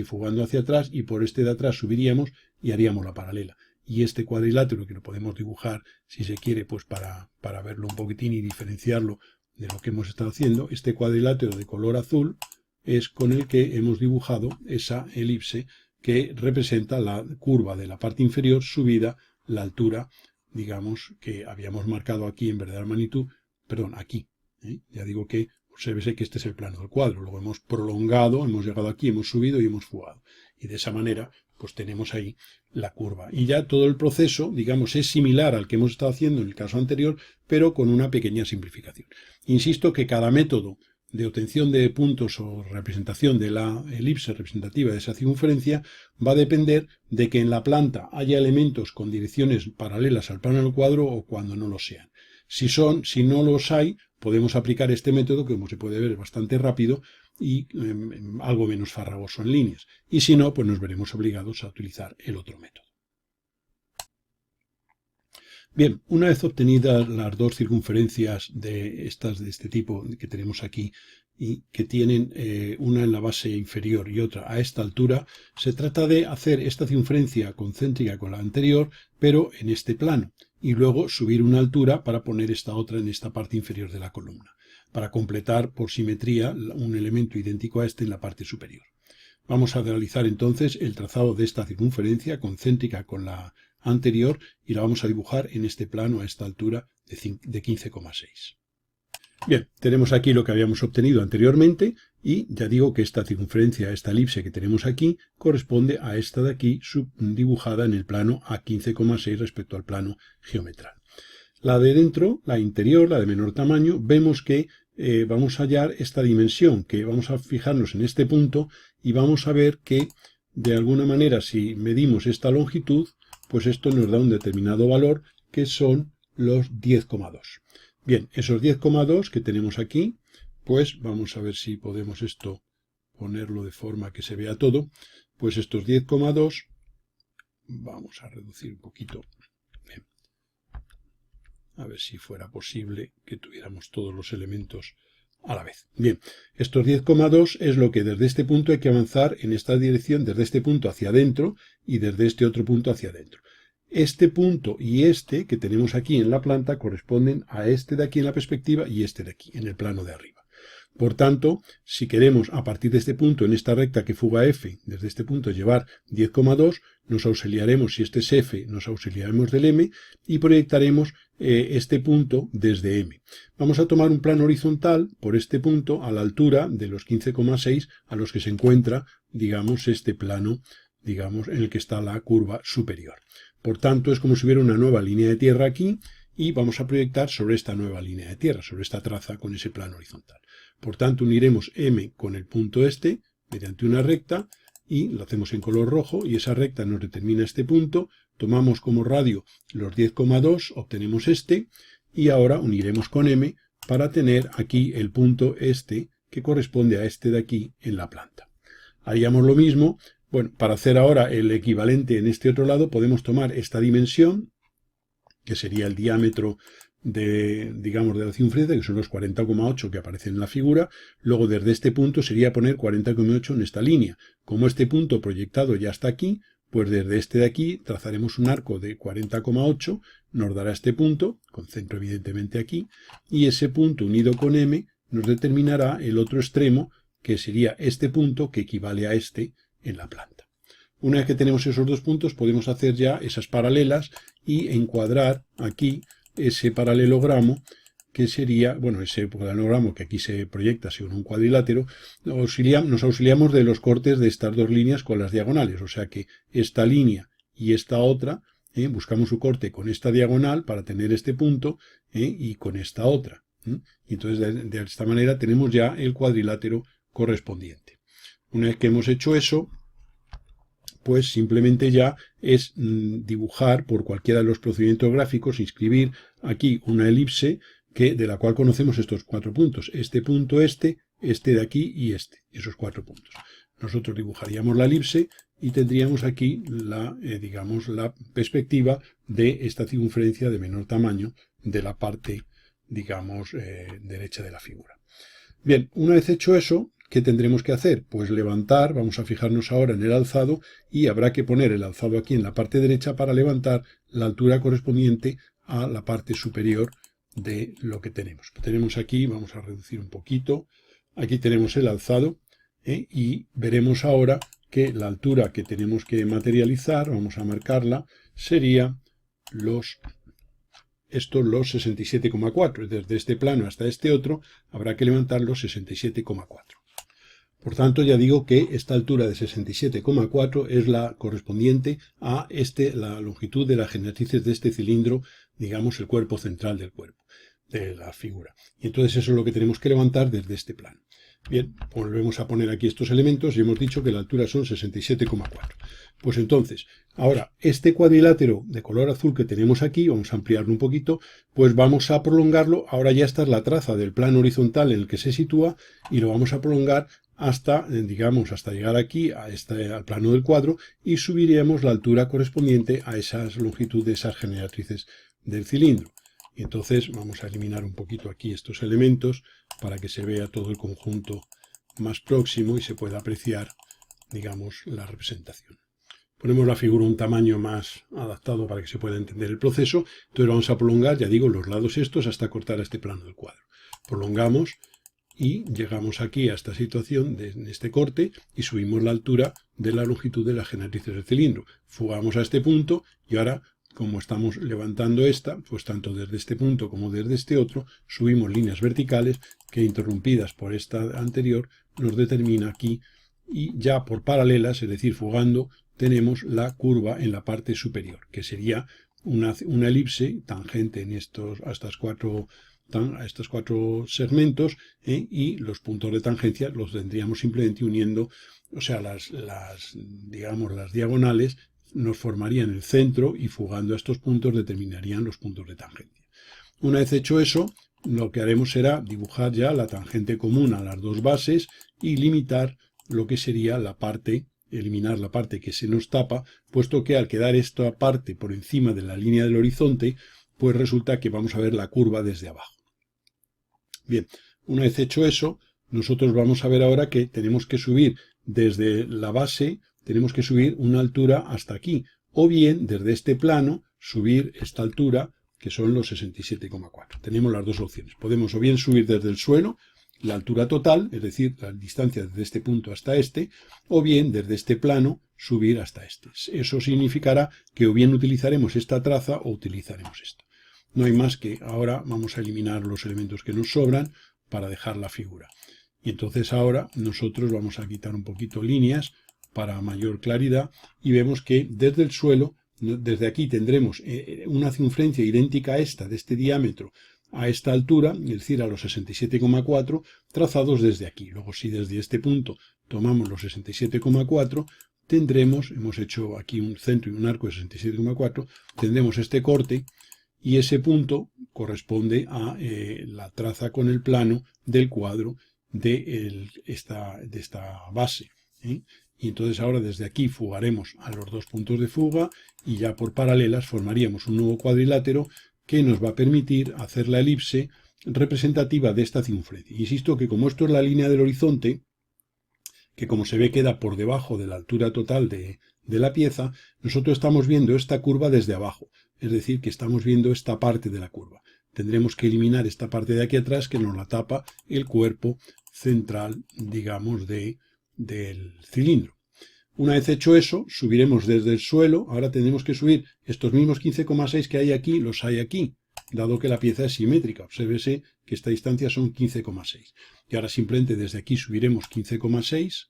y por este de atrás subiríamos y haríamos la paralela. Y este cuadrilátero que lo podemos dibujar, si se quiere, pues para verlo un poquitín y diferenciarlo de lo que hemos estado haciendo, este cuadrilátero de color azul es con el que hemos dibujado esa elipse que representa la curva de la parte inferior subida, la altura, digamos, que habíamos marcado aquí en verdadera magnitud, perdón, aquí. Ya digo que obsérvese que este es el plano del cuadro, lo hemos prolongado, hemos llegado aquí, hemos subido y hemos fugado. Y de esa manera, pues tenemos ahí la curva. Y ya todo el proceso, digamos, es similar al que hemos estado haciendo en el caso anterior, pero con una pequeña simplificación. Insisto que cada método de obtención de puntos o representación de la elipse representativa de esa circunferencia va a depender de que en la planta haya elementos con direcciones paralelas al plano del cuadro o cuando no lo sean. Si no los hay, podemos aplicar este método que, como se puede ver, es bastante rápido y algo menos farragoso en líneas. Y si no, pues nos veremos obligados a utilizar el otro método. Bien, una vez obtenidas las dos circunferencias de este tipo que tenemos aquí y que tienen una en la base inferior y otra a esta altura, se trata de hacer esta circunferencia concéntrica con la anterior, pero en este plano, y luego subir una altura para poner esta otra en esta parte inferior de la columna, para completar por simetría un elemento idéntico a este en la parte superior. Vamos a realizar entonces el trazado de esta circunferencia concéntrica con la anterior y la vamos a dibujar en este plano a esta altura de 15,6. Bien, tenemos aquí lo que habíamos obtenido anteriormente y ya digo que esta circunferencia, esta elipse que tenemos aquí, corresponde a esta de aquí dibujada en el plano a 15,6 respecto al plano geometral. La de dentro, la interior, la de menor tamaño, vemos que vamos a hallar esta dimensión, que vamos a fijarnos en este punto y vamos a ver que de alguna manera si medimos esta longitud, pues esto nos da un determinado valor que son los 10,2. Bien, esos 10,2 que tenemos aquí, pues vamos a ver si podemos esto ponerlo de forma que se vea todo. Pues estos 10,2, vamos a reducir un poquito. Bien. A ver si fuera posible que tuviéramos todos los elementos a la vez. Bien, estos 10,2 es lo que desde este punto hay que avanzar en esta dirección, desde este punto hacia adentro y desde este otro punto hacia adentro. Este punto y este que tenemos aquí en la planta corresponden a este de aquí en la perspectiva y este de aquí en el plano de arriba. Por tanto, si queremos a partir de este punto en esta recta que fuga F, desde este punto llevar 10,2, nos auxiliaremos, si este es F, nos auxiliaremos del M y proyectaremos este punto desde M. Vamos a tomar un plano horizontal por este punto a la altura de los 15,6 a los que se encuentra, digamos, este plano, digamos, en el que está la curva superior. Por tanto, es como si hubiera una nueva línea de tierra aquí y vamos a proyectar sobre esta nueva línea de tierra, sobre esta traza con ese plano horizontal. Por tanto, uniremos M con el punto este mediante una recta y lo hacemos en color rojo y esa recta nos determina este punto. Tomamos como radio los 10,2, obtenemos este y ahora uniremos con M para tener aquí el punto este que corresponde a este de aquí en la planta. Haríamos lo mismo. Bueno, para hacer ahora el equivalente en este otro lado podemos tomar esta dimensión, que sería el diámetro digamos, de la circunferencia, que son los 40,8 que aparecen en la figura. Luego desde este punto sería poner 40,8 en esta línea. Como este punto proyectado ya está aquí, pues desde este de aquí trazaremos un arco de 40,8, nos dará este punto, con centro evidentemente aquí, y ese punto unido con M nos determinará el otro extremo, que sería este punto que equivale a este en la planta. Una vez que tenemos esos dos puntos podemos hacer ya esas paralelas y encuadrar aquí ese paralelogramo que sería, bueno, ese paralelogramo que aquí se proyecta según un cuadrilátero. Nos auxiliamos de los cortes de estas dos líneas con las diagonales, o sea que esta línea y esta otra, buscamos su corte con esta diagonal para tener este punto y con esta otra. Y entonces de esta manera tenemos ya el cuadrilátero correspondiente. Una vez que hemos hecho eso, pues simplemente ya es dibujar por cualquiera de los procedimientos gráficos, inscribir aquí una elipse de la cual conocemos estos 4 puntos. Este punto, este de aquí y esos 4 puntos. nosotros dibujaríamos la elipse y tendríamos aquí digamos, la perspectiva de esta circunferencia de menor tamaño de la parte, digamos, derecha de la figura. Bien, una vez hecho eso, ¿qué tendremos que hacer? Pues levantar, vamos a fijarnos ahora en el alzado y habrá que poner el alzado aquí en la parte derecha para levantar la altura correspondiente a la parte superior de lo que tenemos. Tenemos aquí, vamos a reducir un poquito, aquí tenemos el alzado y veremos ahora que la altura que tenemos que materializar, vamos a marcarla, sería los 67,4. Desde este plano hasta este otro habrá que levantar los 67,4. Por tanto, ya digo que esta altura de 67,4 es la correspondiente a la longitud de las generatrices de este cilindro, digamos el cuerpo central del cuerpo, de la figura. Y entonces eso es lo que tenemos que levantar desde este plano. Bien, volvemos a poner aquí estos elementos y hemos dicho que la altura son 67,4. Pues entonces, ahora, este cuadrilátero de color azul que tenemos aquí, vamos a ampliarlo un poquito, pues vamos a prolongarlo. Ahora ya esta es la traza del plano horizontal en el que se sitúa y lo vamos a prolongar hasta, digamos, hasta llegar aquí al plano del cuadro y subiremos la altura correspondiente a esa longitud de esas generatrices del cilindro. Y entonces vamos a eliminar un poquito aquí estos elementos para que se vea todo el conjunto más próximo y se pueda apreciar, digamos, la representación. Ponemos la figura un tamaño más adaptado para que se pueda entender el proceso. Entonces vamos a prolongar, ya digo, los lados estos hasta cortar este plano del cuadro. Prolongamos y llegamos aquí a esta situación de este corte y subimos la altura de la longitud de las generatrices del cilindro. Fugamos a este punto y ahora, como estamos levantando esta, pues tanto desde este punto como desde este otro, subimos líneas verticales que, interrumpidas por esta anterior, nos determina aquí y ya por paralelas, es decir, fugando, tenemos la curva en la parte superior, que sería una elipse tangente en a estos cuatro segmentos, y los puntos de tangencia los tendríamos simplemente uniendo, o sea, digamos, las diagonales nos formarían el centro y fugando a estos puntos determinarían los puntos de tangencia. Una vez hecho eso, lo que haremos será dibujar ya la tangente común a las dos bases y limitar lo que sería la parte, eliminar la parte que se nos tapa, puesto que al quedar esta parte por encima de la línea del horizonte, pues resulta que vamos a ver la curva desde abajo. Bien, una vez hecho eso, nosotros vamos a ver ahora que tenemos que subir desde la base, tenemos que subir una altura hasta aquí, o bien desde este plano subir esta altura, que son los 67,4. Tenemos las dos opciones. Podemos o bien subir desde el suelo, la altura total, es decir, la distancia desde este punto hasta este, o bien desde este plano subir hasta este. Eso significará que o bien utilizaremos esta traza o utilizaremos esta. No hay más que ahora vamos a eliminar los elementos que nos sobran para dejar la figura. Y entonces ahora nosotros vamos a quitar un poquito líneas para mayor claridad y vemos que desde el suelo, desde aquí tendremos una circunferencia idéntica a esta, de este diámetro, a esta altura, es decir, a los 67,4, trazados desde aquí. Luego, si desde este punto tomamos los 67,4, tendremos, hemos hecho aquí un centro y un arco de 67,4, tendremos este corte y ese punto corresponde a la traza con el plano del cuadro de esta base. Y entonces ahora desde aquí fugaremos a los dos puntos de fuga y ya por paralelas formaríamos un nuevo cuadrilátero que nos va a permitir hacer la elipse representativa de esta circunferencia. Insisto que como esto es la línea del horizonte, que como se ve queda por debajo de la altura total de la pieza, nosotros estamos viendo esta curva desde abajo, es decir, que estamos viendo esta parte de la curva. Tendremos que eliminar esta parte de aquí atrás que nos la tapa el cuerpo central, digamos, del cilindro. Una vez hecho eso, subiremos desde el suelo. Ahora tendremos que subir estos mismos 15,6 que hay aquí, los hay aquí, dado que la pieza es simétrica. Obsérvese que esta distancia son 15,6. Y ahora simplemente desde aquí subiremos 15,6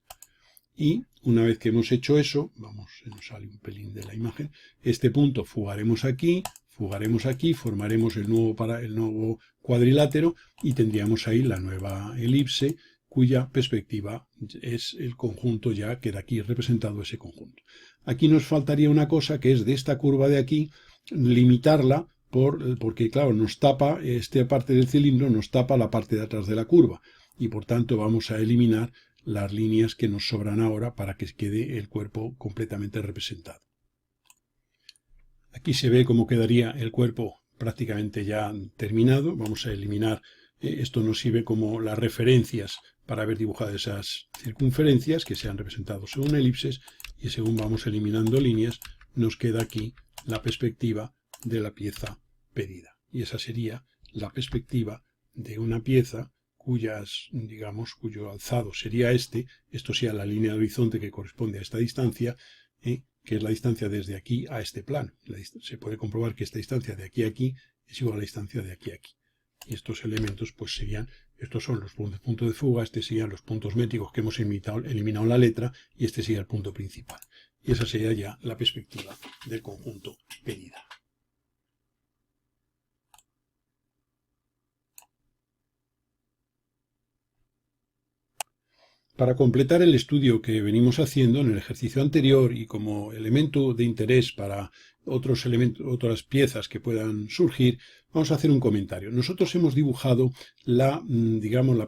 y una vez que hemos hecho eso, se nos sale un pelín de la imagen, este punto fugaremos aquí, formaremos el nuevo cuadrilátero y tendríamos ahí la nueva elipse, cuya perspectiva es el conjunto, ya queda aquí representado ese conjunto. Aquí nos faltaría una cosa, que es de esta curva de aquí, limitarla, porque claro, nos tapa, esta parte del cilindro nos tapa la parte de atrás de la curva, y por tanto vamos a eliminar las líneas que nos sobran ahora para que quede el cuerpo completamente representado. Aquí se ve cómo quedaría el cuerpo prácticamente ya terminado. Vamos a eliminar, esto nos sirve como las referencias para haber dibujado esas circunferencias que se han representado según elipses, y según vamos eliminando líneas nos queda aquí la perspectiva de la pieza pedida. Y esa sería la perspectiva de una pieza cuyo alzado sería esto sería la línea de horizonte que corresponde a esta distancia, que es la distancia desde aquí a este plano. Se puede comprobar que esta distancia de aquí a aquí es igual a la distancia de aquí a aquí. Y estos elementos pues serían, estos son los puntos de fuga, estos serían los puntos métricos que hemos eliminado en la letra, y este sería el punto principal. Y esa sería ya la perspectiva del conjunto pedida. Para completar el estudio que venimos haciendo en el ejercicio anterior y como elemento de interés para otras piezas que puedan surgir, vamos a hacer un comentario. Nosotros hemos dibujado la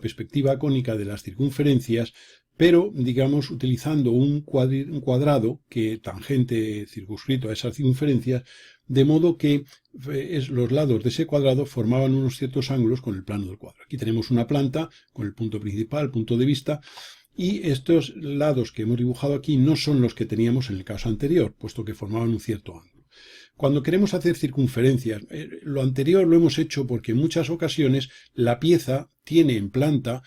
perspectiva cónica de las circunferencias, pero, utilizando un cuadrado que tangente circunscrito a esas circunferencias, de modo que los lados de ese cuadrado formaban unos ciertos ángulos con el plano del cuadro. Aquí tenemos una planta con el punto principal, el punto de vista, y estos lados que hemos dibujado aquí no son los que teníamos en el caso anterior, puesto que formaban un cierto ángulo. Cuando queremos hacer circunferencias, lo anterior lo hemos hecho porque en muchas ocasiones la pieza tiene en planta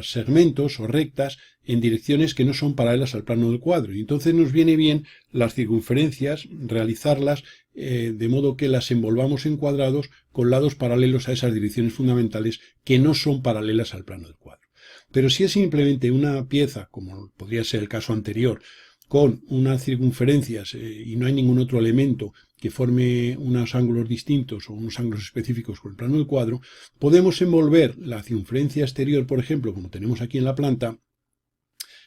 segmentos o rectas en direcciones que no son paralelas al plano del cuadro. Y entonces nos viene bien las circunferencias, realizarlas de modo que las envolvamos en cuadrados con lados paralelos a esas direcciones fundamentales que no son paralelas al plano del cuadro. Pero si es simplemente una pieza, como podría ser el caso anterior, con unas circunferencias y no hay ningún otro elemento que forme unos ángulos distintos o unos ángulos específicos con el plano del cuadro, podemos envolver la circunferencia exterior, por ejemplo, como tenemos aquí en la planta,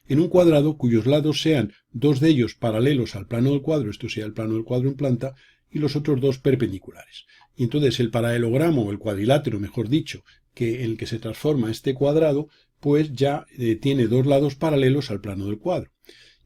en un cuadrado cuyos lados sean dos de ellos paralelos al plano del cuadro, esto sea el plano del cuadro en planta, y los otros dos perpendiculares. Y entonces el paralelogramo, o el cuadrilátero, mejor dicho, en el que se transforma este cuadrado, pues ya tiene dos lados paralelos al plano del cuadro.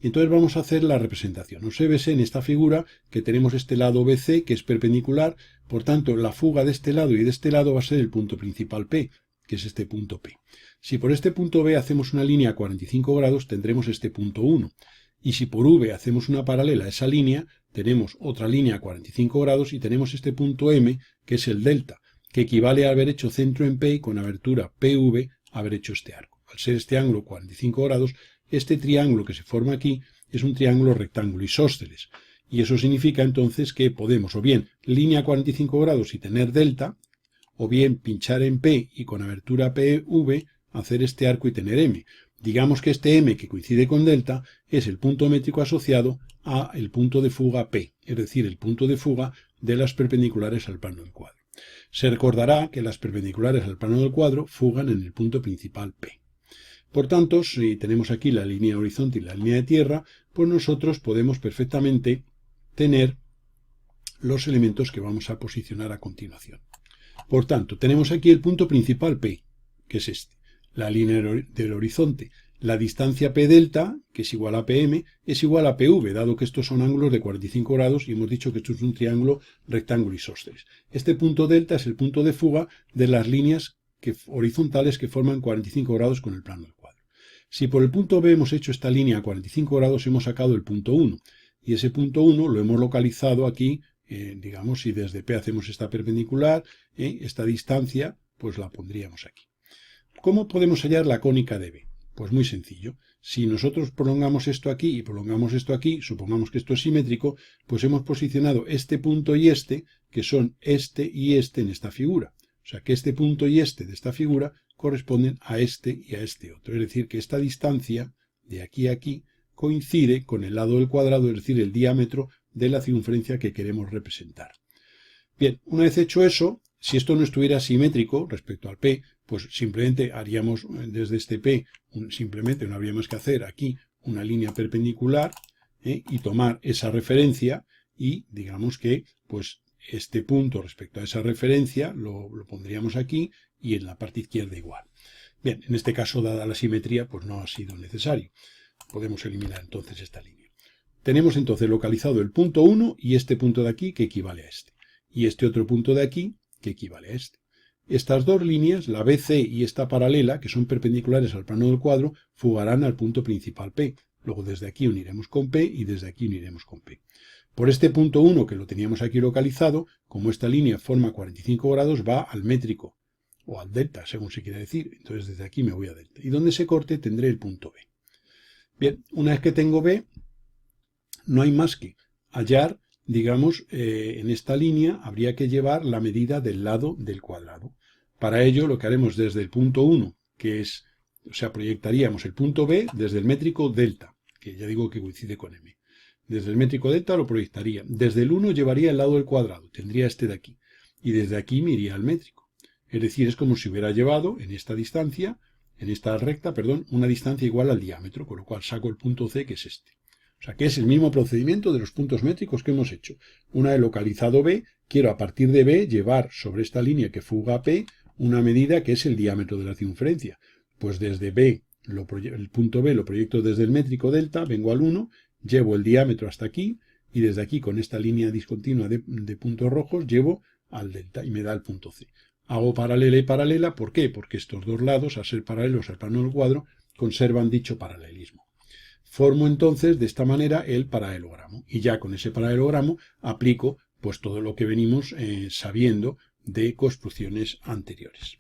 Y entonces vamos a hacer la representación. Obsérvese en esta figura que tenemos este lado BC que es perpendicular, por tanto la fuga de este lado y de este lado va a ser el punto principal P, que es este punto P. Si por este punto B hacemos una línea a 45 grados, tendremos este punto 1. Y si por V hacemos una paralela a esa línea, tenemos otra línea a 45 grados y tenemos este punto M, que es el delta, que equivale a haber hecho centro en P y con abertura PV haber hecho este arco. Al ser este ángulo 45 grados, este triángulo que se forma aquí es un triángulo rectángulo isósceles. Y eso significa entonces que podemos o bien línea a 45 grados y tener delta, o bien pinchar en P y con abertura PV hacer este arco y tener M. Digamos que este M que coincide con delta es el punto métrico asociado a el punto de fuga P, es decir, el punto de fuga de las perpendiculares al plano del cuadro. Se recordará que las perpendiculares al plano del cuadro fugan en el punto principal P. Por tanto, si tenemos aquí la línea de horizonte y la línea de tierra, pues nosotros podemos perfectamente tener los elementos que vamos a posicionar a continuación. Por tanto, tenemos aquí el punto principal P, que es este, la línea del horizonte. La distancia P delta, que es igual a PM, es igual a PV, dado que estos son ángulos de 45 grados y hemos dicho que esto es un triángulo rectángulo isósceles. Este punto delta es el punto de fuga de las líneas horizontales que forman 45 grados con el plano del cuadro. Si por el punto B hemos hecho esta línea a 45 grados, hemos sacado el punto 1. Y ese punto 1 lo hemos localizado aquí, si desde P hacemos esta perpendicular, esta distancia, pues la pondríamos aquí. ¿Cómo podemos hallar la cónica de B? Pues muy sencillo. Si nosotros prolongamos esto aquí y prolongamos esto aquí, supongamos que esto es simétrico, pues hemos posicionado este punto y este, que son este y este en esta figura. O sea que este punto y este de esta figura corresponden a este y a este otro. Es decir, que esta distancia de aquí a aquí coincide con el lado del cuadrado, es decir, el diámetro de la circunferencia que queremos representar. Bien, una vez hecho eso, si esto no estuviera simétrico respecto al P, pues simplemente haríamos desde este P, simplemente no habría más que hacer aquí una línea perpendicular y tomar esa referencia y digamos que pues este punto respecto a esa referencia lo pondríamos aquí y en la parte izquierda igual. Bien, en este caso, dada la simetría, pues no ha sido necesario. Podemos eliminar entonces esta línea. Tenemos entonces localizado el punto 1 y este punto de aquí que equivale a este. Y este otro punto de aquí que equivale a este. Estas dos líneas, la BC y esta paralela, que son perpendiculares al plano del cuadro, fugarán al punto principal P. Luego desde aquí uniremos con P y desde aquí uniremos con P. Por este punto 1, que lo teníamos aquí localizado, como esta línea forma 45 grados, va al métrico, o al delta, según se quiera decir. Entonces desde aquí me voy a delta. Y donde se corte tendré el punto B. Bien, una vez que tengo B, no hay más que hallar, digamos, en esta línea habría que llevar la medida del lado del cuadrado. Para ello lo que haremos desde el punto 1, que es, o sea, proyectaríamos el punto B desde el métrico delta, que ya digo que coincide con M. Desde el métrico delta lo proyectaría. Desde el 1 llevaría el lado del cuadrado, tendría este de aquí. Y desde aquí me iría al métrico. Es decir, es como si hubiera llevado en esta distancia, en esta recta, perdón, una distancia igual al diámetro, con lo cual saco el punto C, que es este. O sea, que es el mismo procedimiento de los puntos métricos que hemos hecho. Una vez localizado B, quiero a partir de B llevar sobre esta línea que fuga a P una medida que es el diámetro de la circunferencia. Pues desde B, el punto B lo proyecto desde el métrico delta, vengo al 1, llevo el diámetro hasta aquí, y desde aquí con esta línea discontinua de puntos rojos llevo al delta y me da el punto C. Hago paralela y paralela, ¿por qué? Porque estos dos lados, al ser paralelos al plano del cuadro, conservan dicho paralelismo. Formo entonces de esta manera el paralelogramo y ya con ese paralelogramo aplico pues todo lo que venimos sabiendo de construcciones anteriores.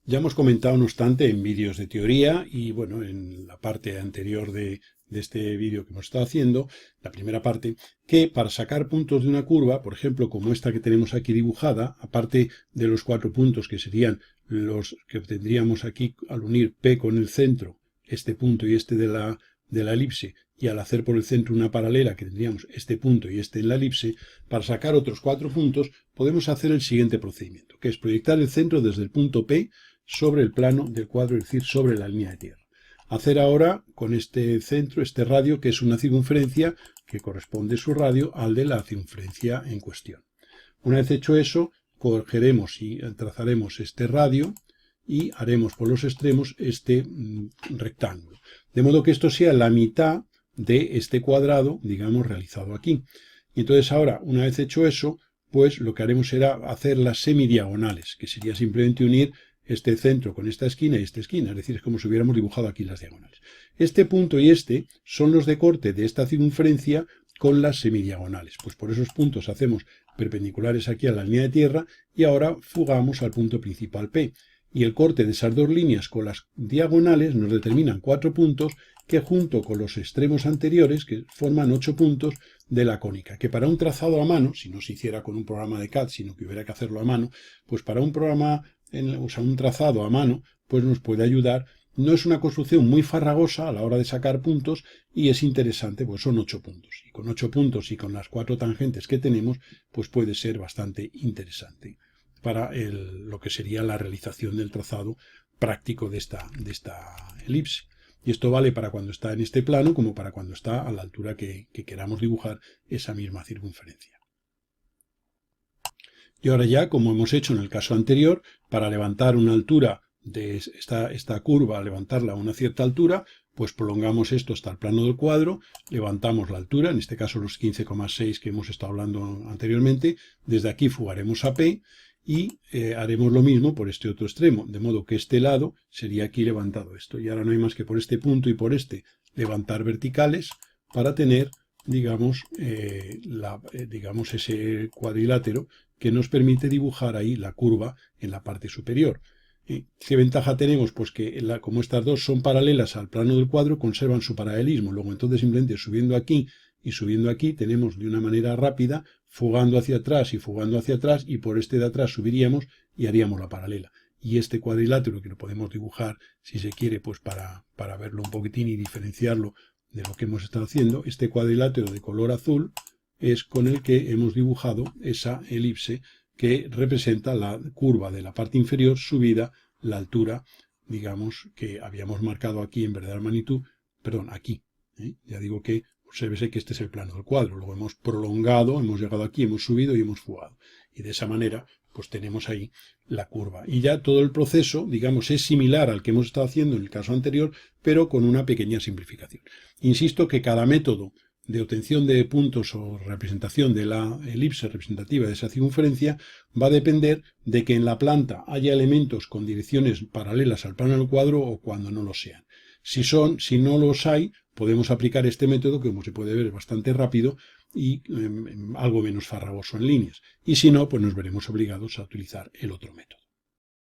Ya hemos comentado, no obstante, en vídeos de teoría y bueno, en la parte anterior de este vídeo que hemos estado haciendo, la primera parte, que para sacar puntos de una curva, por ejemplo, como esta que tenemos aquí dibujada, aparte de los 4 puntos que serían los que obtendríamos aquí al unir P con el centro, este punto y este de la elipse, y al hacer por el centro una paralela que tendríamos este punto y este en la elipse, para sacar otros 4 puntos podemos hacer el siguiente procedimiento, que es proyectar el centro desde el punto P sobre el plano del cuadro, es decir, sobre la línea de tierra. Hacer ahora con este centro, este radio, que es una circunferencia que corresponde su radio al de la circunferencia en cuestión. Una vez hecho eso, cogeremos y trazaremos este radio y haremos por los extremos este rectángulo. De modo que esto sea la mitad de este cuadrado, digamos, realizado aquí. Y entonces ahora, una vez hecho eso, pues lo que haremos será hacer las semidiagonales, que sería simplemente unir este centro con esta esquina y esta esquina, es decir, es como si hubiéramos dibujado aquí las diagonales. Este punto y este son los de corte de esta circunferencia con las semidiagonales. Pues por esos puntos hacemos perpendiculares aquí a la línea de tierra y ahora fugamos al punto principal P. Y el corte de esas dos líneas con las diagonales nos determinan 4 puntos que junto con los extremos anteriores, que forman 8 puntos de la cónica, que para un trazado a mano, si no se hiciera con un programa de CAD, sino que hubiera que hacerlo a mano, pues para un programa, o sea, un trazado a mano, pues nos puede ayudar. No es una construcción muy farragosa a la hora de sacar puntos y es interesante, pues son 8 puntos. Y con 8 puntos y con las 4 tangentes que tenemos, pues puede ser bastante interesante para lo que sería la realización del trazado práctico de esta elipse. Y esto vale para cuando está en este plano como para cuando está a la altura que queramos dibujar esa misma circunferencia. Y ahora ya, como hemos hecho en el caso anterior, para levantar una altura de esta curva, levantarla a una cierta altura, pues prolongamos esto hasta el plano del cuadro, levantamos la altura, en este caso los 15,6 que hemos estado hablando anteriormente, desde aquí fugaremos a P, y haremos lo mismo por este otro extremo, de modo que este lado sería aquí levantado esto. Y ahora no hay más que por este punto y por este levantar verticales para tener, digamos, digamos ese cuadrilátero que nos permite dibujar ahí la curva en la parte superior. ¿Qué ventaja tenemos? Pues que como estas dos son paralelas al plano del cuadro, conservan su paralelismo. Luego entonces simplemente subiendo aquí y subiendo aquí tenemos de una manera rápida, fugando hacia atrás y por este de atrás subiríamos y haríamos la paralela. Y este cuadrilátero que lo podemos dibujar, si se quiere, pues para verlo un poquitín y diferenciarlo de lo que hemos estado haciendo, este cuadrilátero de color azul es con el que hemos dibujado esa elipse que representa la curva de la parte inferior subida la altura, digamos, que habíamos marcado aquí en verdadera magnitud, perdón, aquí. Ya digo que obsérvese que este es el plano del cuadro, luego hemos prolongado, hemos llegado aquí, hemos subido y hemos fugado. Y de esa manera pues tenemos ahí la curva. Y ya todo el proceso, digamos, es similar al que hemos estado haciendo en el caso anterior, pero con una pequeña simplificación. Insisto que cada método de obtención de puntos o representación de la elipse representativa de esa circunferencia va a depender de que en la planta haya elementos con direcciones paralelas al plano del cuadro o cuando no lo sean. Si no los hay, podemos aplicar este método que, como se puede ver, es bastante rápido y algo menos farragoso en líneas. Y si no, pues nos veremos obligados a utilizar el otro método.